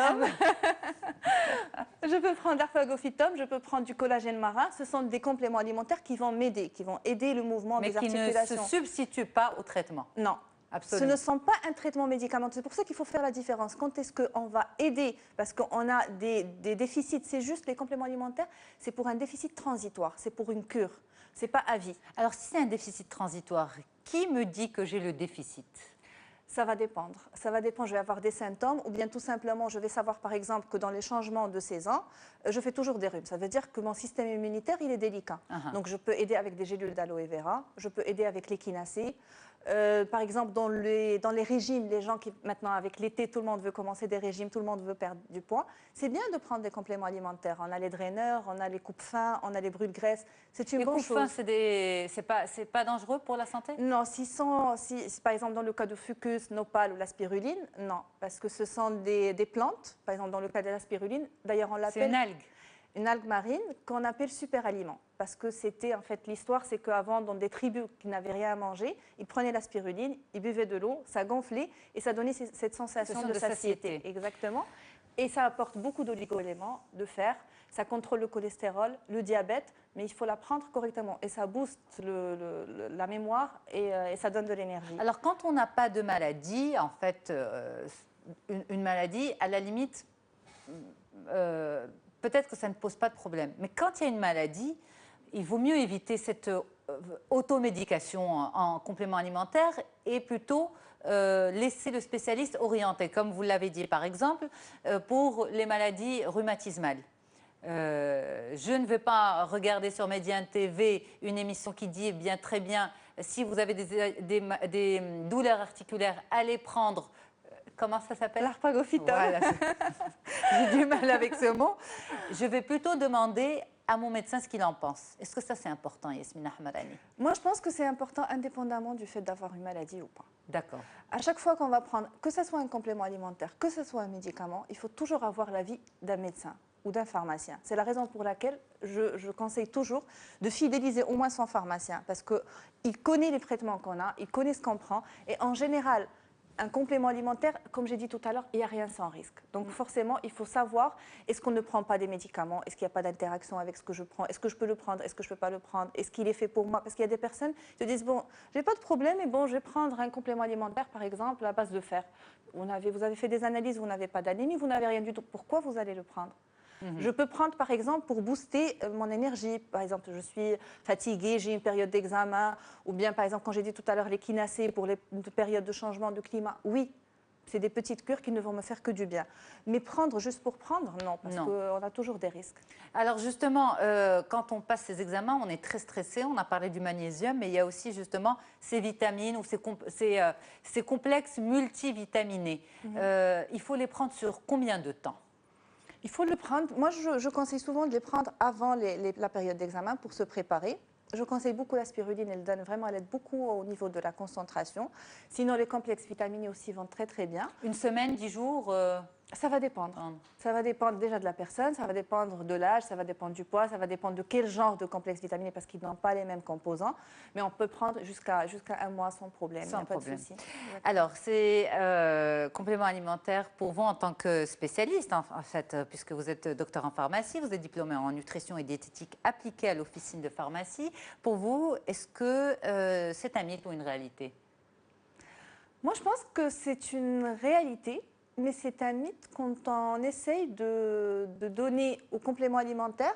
Je peux prendre l'arpagophytum, je peux prendre du collagène marin. Ce sont des compléments alimentaires qui vont m'aider, qui vont aider le mouvement des articulations. Mais qui ne se substituent pas au traitement. Non. Absolument. Ce ne sont pas un traitement médicamenteux. C'est pour ça qu'il faut faire la différence. Quand est-ce qu'on va aider? Parce qu'on a des déficits. C'est juste les compléments alimentaires, c'est pour un déficit transitoire, c'est pour une cure. C'est pas à vie. Alors, si c'est un déficit transitoire, qui me dit que j'ai le déficit? Ça va dépendre. Ça va dépendre. Je vais avoir des symptômes ou bien tout simplement, je vais savoir par exemple que dans les changements de saison, je fais toujours des rhumes. Ça veut dire que mon système immunitaire, il est délicat. Donc, je peux aider avec des gélules d'aloe vera, je peux aider avec l'échinacée. Par exemple, dans les régimes, les gens qui, maintenant, avec l'été, tout le monde veut commencer des régimes, tout le monde veut perdre du poids. C'est bien de prendre des compléments alimentaires. On a les draineurs, on a les coupes-fins, on a les brûle-graisse. C'est une bonne chose. Les coupes-fins, c'est pas dangereux pour la santé? Non, si, par exemple, dans le cas de Fucus, Nopal ou la spiruline, non. Parce que ce sont des plantes, par exemple, dans le cas de la spiruline, d'ailleurs, on l'appelle... C'est une algue. Une algue marine qu'on appelle super aliment. Parce que c'était, en fait, l'histoire, c'est qu'avant, dans des tribus qui n'avaient rien à manger, ils prenaient la spiruline, ils buvaient de l'eau, ça gonflait et ça donnait cette sensation de satiété. Exactement. Et ça apporte beaucoup d'oligo-éléments, de fer, ça contrôle le cholestérol, le diabète, mais il faut la prendre correctement. Et ça booste la mémoire et ça donne de l'énergie. Alors, quand on n'a pas de maladie, en fait, une maladie, à la limite... peut-être que ça ne pose pas de problème. Mais quand il y a une maladie, il vaut mieux éviter cette automédication en complément alimentaire et plutôt laisser le spécialiste orienter, comme vous l'avez dit par exemple, pour les maladies rhumatismales. Je ne vais pas regarder sur Médiane TV une émission qui dit bien, très bien, si vous avez des douleurs articulaires, allez prendre... Comment ça s'appelle? L'arpagophytol. Voilà, j'ai du mal avec ce mot. Je vais plutôt demander à mon médecin ce qu'il en pense. Est-ce que ça, c'est important, Yasmine Ahmadani? Moi, je pense que c'est important indépendamment du fait d'avoir une maladie ou pas. D'accord. À chaque fois qu'on va prendre, que ce soit un complément alimentaire, que ce soit un médicament, il faut toujours avoir l'avis d'un médecin ou d'un pharmacien. C'est la raison pour laquelle je conseille toujours de fidéliser au moins son pharmacien parce qu'il connaît les traitements qu'on a, il connaît ce qu'on prend et en général, un complément alimentaire, comme j'ai dit tout à l'heure, il n'y a rien sans risque. Donc forcément, il faut savoir, est-ce qu'on ne prend pas des médicaments? Est-ce qu'il n'y a pas d'interaction avec ce que je prends? Est-ce que je peux le prendre? Est-ce que je ne peux pas le prendre? Est-ce qu'il est fait pour moi? Parce qu'il y a des personnes qui se disent, bon, je n'ai pas de problème, mais bon, je vais prendre un complément alimentaire, par exemple, à base de fer. Vous avez fait des analyses, vous n'avez pas d'anémie, vous n'avez rien du tout. Pourquoi vous allez le prendre? Je peux prendre, par exemple, pour booster mon énergie. Par exemple, je suis fatiguée, j'ai une période d'examen. Ou bien, par exemple, quand j'ai dit tout à l'heure, l'échinacée pour les périodes de changement de climat. Oui, c'est des petites cures qui ne vont me faire que du bien. Mais prendre juste pour prendre, non, parce qu'on a toujours des risques. Alors justement, quand on passe ces examens, on est très stressé. On a parlé du magnésium, mais il y a aussi justement ces vitamines ou ces complexes multivitaminés. Il faut les prendre sur combien de temps? Il faut le prendre. Moi, je conseille souvent de les prendre avant la période d'examen pour se préparer. Je conseille beaucoup la spiruline, elle aide beaucoup au niveau de la concentration. Sinon, les complexes vitaminés aussi vont très très bien. Une semaine, 10 jours Ça va dépendre. Ça va dépendre déjà de la personne, ça va dépendre de l'âge, ça va dépendre du poids, ça va dépendre de quel genre de complexe vitaminé parce qu'ils n'ont pas les mêmes composants. Mais on peut prendre jusqu'à un mois sans problème. Sans problème. Pas de souci. Alors, c'est complément alimentaire pour vous en tant que spécialiste, en fait, puisque vous êtes docteur en pharmacie, vous êtes diplômé en nutrition et diététique appliquée à l'officine de pharmacie. Pour vous, est-ce que c'est un mythe ou une réalité? Moi, je pense que c'est une réalité. Mais c'est un mythe quand on essaye de donner au complément alimentaire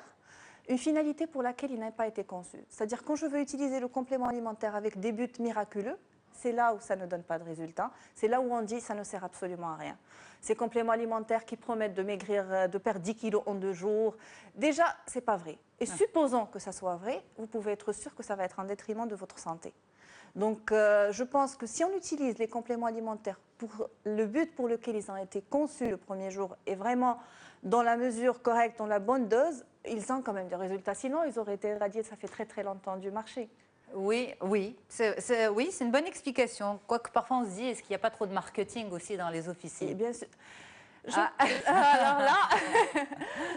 une finalité pour laquelle il n'a pas été conçu. C'est-à-dire quand je veux utiliser le complément alimentaire avec des buts miraculeux, c'est là où ça ne donne pas de résultat. C'est là où on dit que ça ne sert absolument à rien. Ces compléments alimentaires qui promettent de maigrir, de perdre 10 kilos en 2 jours, déjà, ce n'est pas vrai. Et supposons que ça soit vrai, vous pouvez être sûr que ça va être en détriment de votre santé. Donc, je pense que si on utilise les compléments alimentaires pour le but pour lequel ils ont été conçus le premier jour et vraiment dans la mesure correcte, dans la bonne dose, ils ont quand même des résultats. Sinon, ils auraient été éradiés, ça fait très très longtemps du marché. Oui, c'est une bonne explication. Quoique parfois on se dit, est-ce qu'il n'y a pas trop de marketing aussi dans les officines? Et bien sûr. Alors là,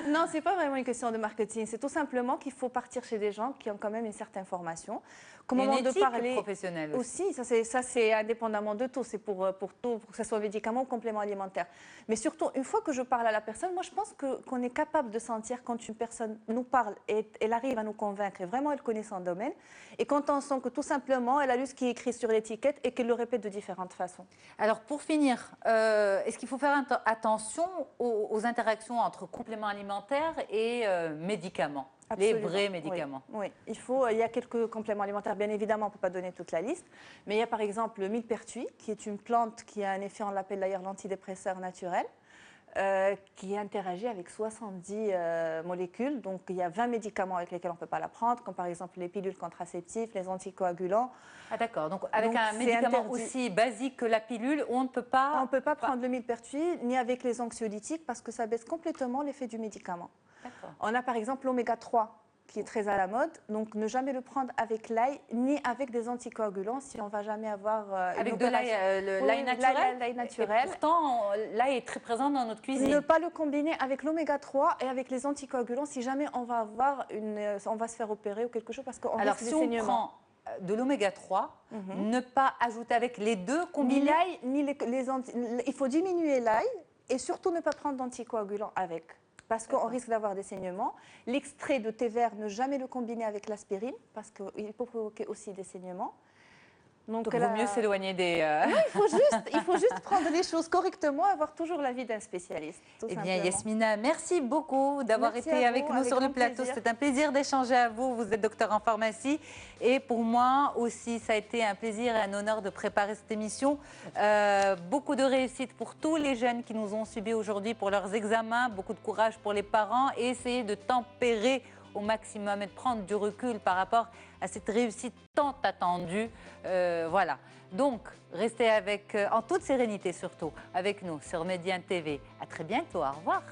non, c'est pas vraiment une question de marketing. C'est tout simplement qu'il faut partir chez des gens qui ont quand même une certaine formation. Qu'au moment de parler professionnelle aussi, ça c'est indépendamment de tout. C'est pour tout, pour que ce soit médicament ou complément alimentaire. Mais surtout, une fois que je parle à la personne, moi je pense qu'on est capable de sentir quand une personne nous parle et elle arrive à nous convaincre et vraiment elle connaît son domaine. Et quand on sent que tout simplement elle a lu ce qui est écrit sur l'étiquette et qu'elle le répète de différentes façons. Alors pour finir, est-ce qu'il faut faire attention aux interactions entre compléments alimentaires et médicaments? les Absolument, vrais oui, médicaments. Oui, il y a quelques compléments alimentaires, bien évidemment, on ne peut pas donner toute la liste, mais il y a par exemple le millepertuis, qui est une plante qui a un effet, on l'appelle d'ailleurs l'antidépresseur naturel, qui interagit avec 70 molécules. Donc il y a 20 médicaments avec lesquels on ne peut pas la prendre, comme par exemple les pilules contraceptives, les anticoagulants. Ah d'accord, donc avec un c'est médicament interdit. aussi basique que la pilule, on ne peut pas... On ne peut pas prendre le millepertuis ni avec les anxiolytiques parce que ça baisse complètement l'effet du médicament. D'accord. On a par exemple l'oméga 3 qui est très à la mode, donc ne jamais le prendre avec l'ail ni avec des anticoagulants si on ne va jamais avoir Avec une de l'ail, opération. l'ail naturel. L'ail naturel. Et pourtant, l'ail est très présent dans notre cuisine. Ne pas le combiner avec l'oméga 3 et avec les anticoagulants si jamais on va avoir on va se faire opérer ou quelque chose parce qu'on Alors risque si des on saignements. prend de l'oméga 3, ne pas ajouter avec les deux, Ni combiner. l'ail, ni il faut diminuer l'ail et surtout ne pas prendre d'anticoagulants avec. Parce qu'on risque d'avoir des saignements. L'extrait de thé vert, ne jamais le combiner avec l'aspirine, parce qu'il peut provoquer aussi des saignements. Donc il vaut mieux s'éloigner des... Il faut juste prendre les choses correctement et avoir toujours l'avis d'un spécialiste. Eh bien, Yasmina, merci beaucoup d'avoir Merci été à avec vous, nous avec sur le grand plateau. plaisir. C'est un plaisir d'échanger à vous. Vous êtes docteur en pharmacie. Et pour moi aussi, ça a été un plaisir et un honneur de préparer cette émission. Beaucoup de réussite pour tous les jeunes qui nous ont suivis aujourd'hui pour leurs examens. Beaucoup de courage pour les parents et essayer de tempérer au maximum et de prendre du recul par rapport à cette réussite tant attendue. Voilà. Donc, restez avec, en toute sérénité surtout, avec nous sur Médiane TV. À très bientôt. Au revoir.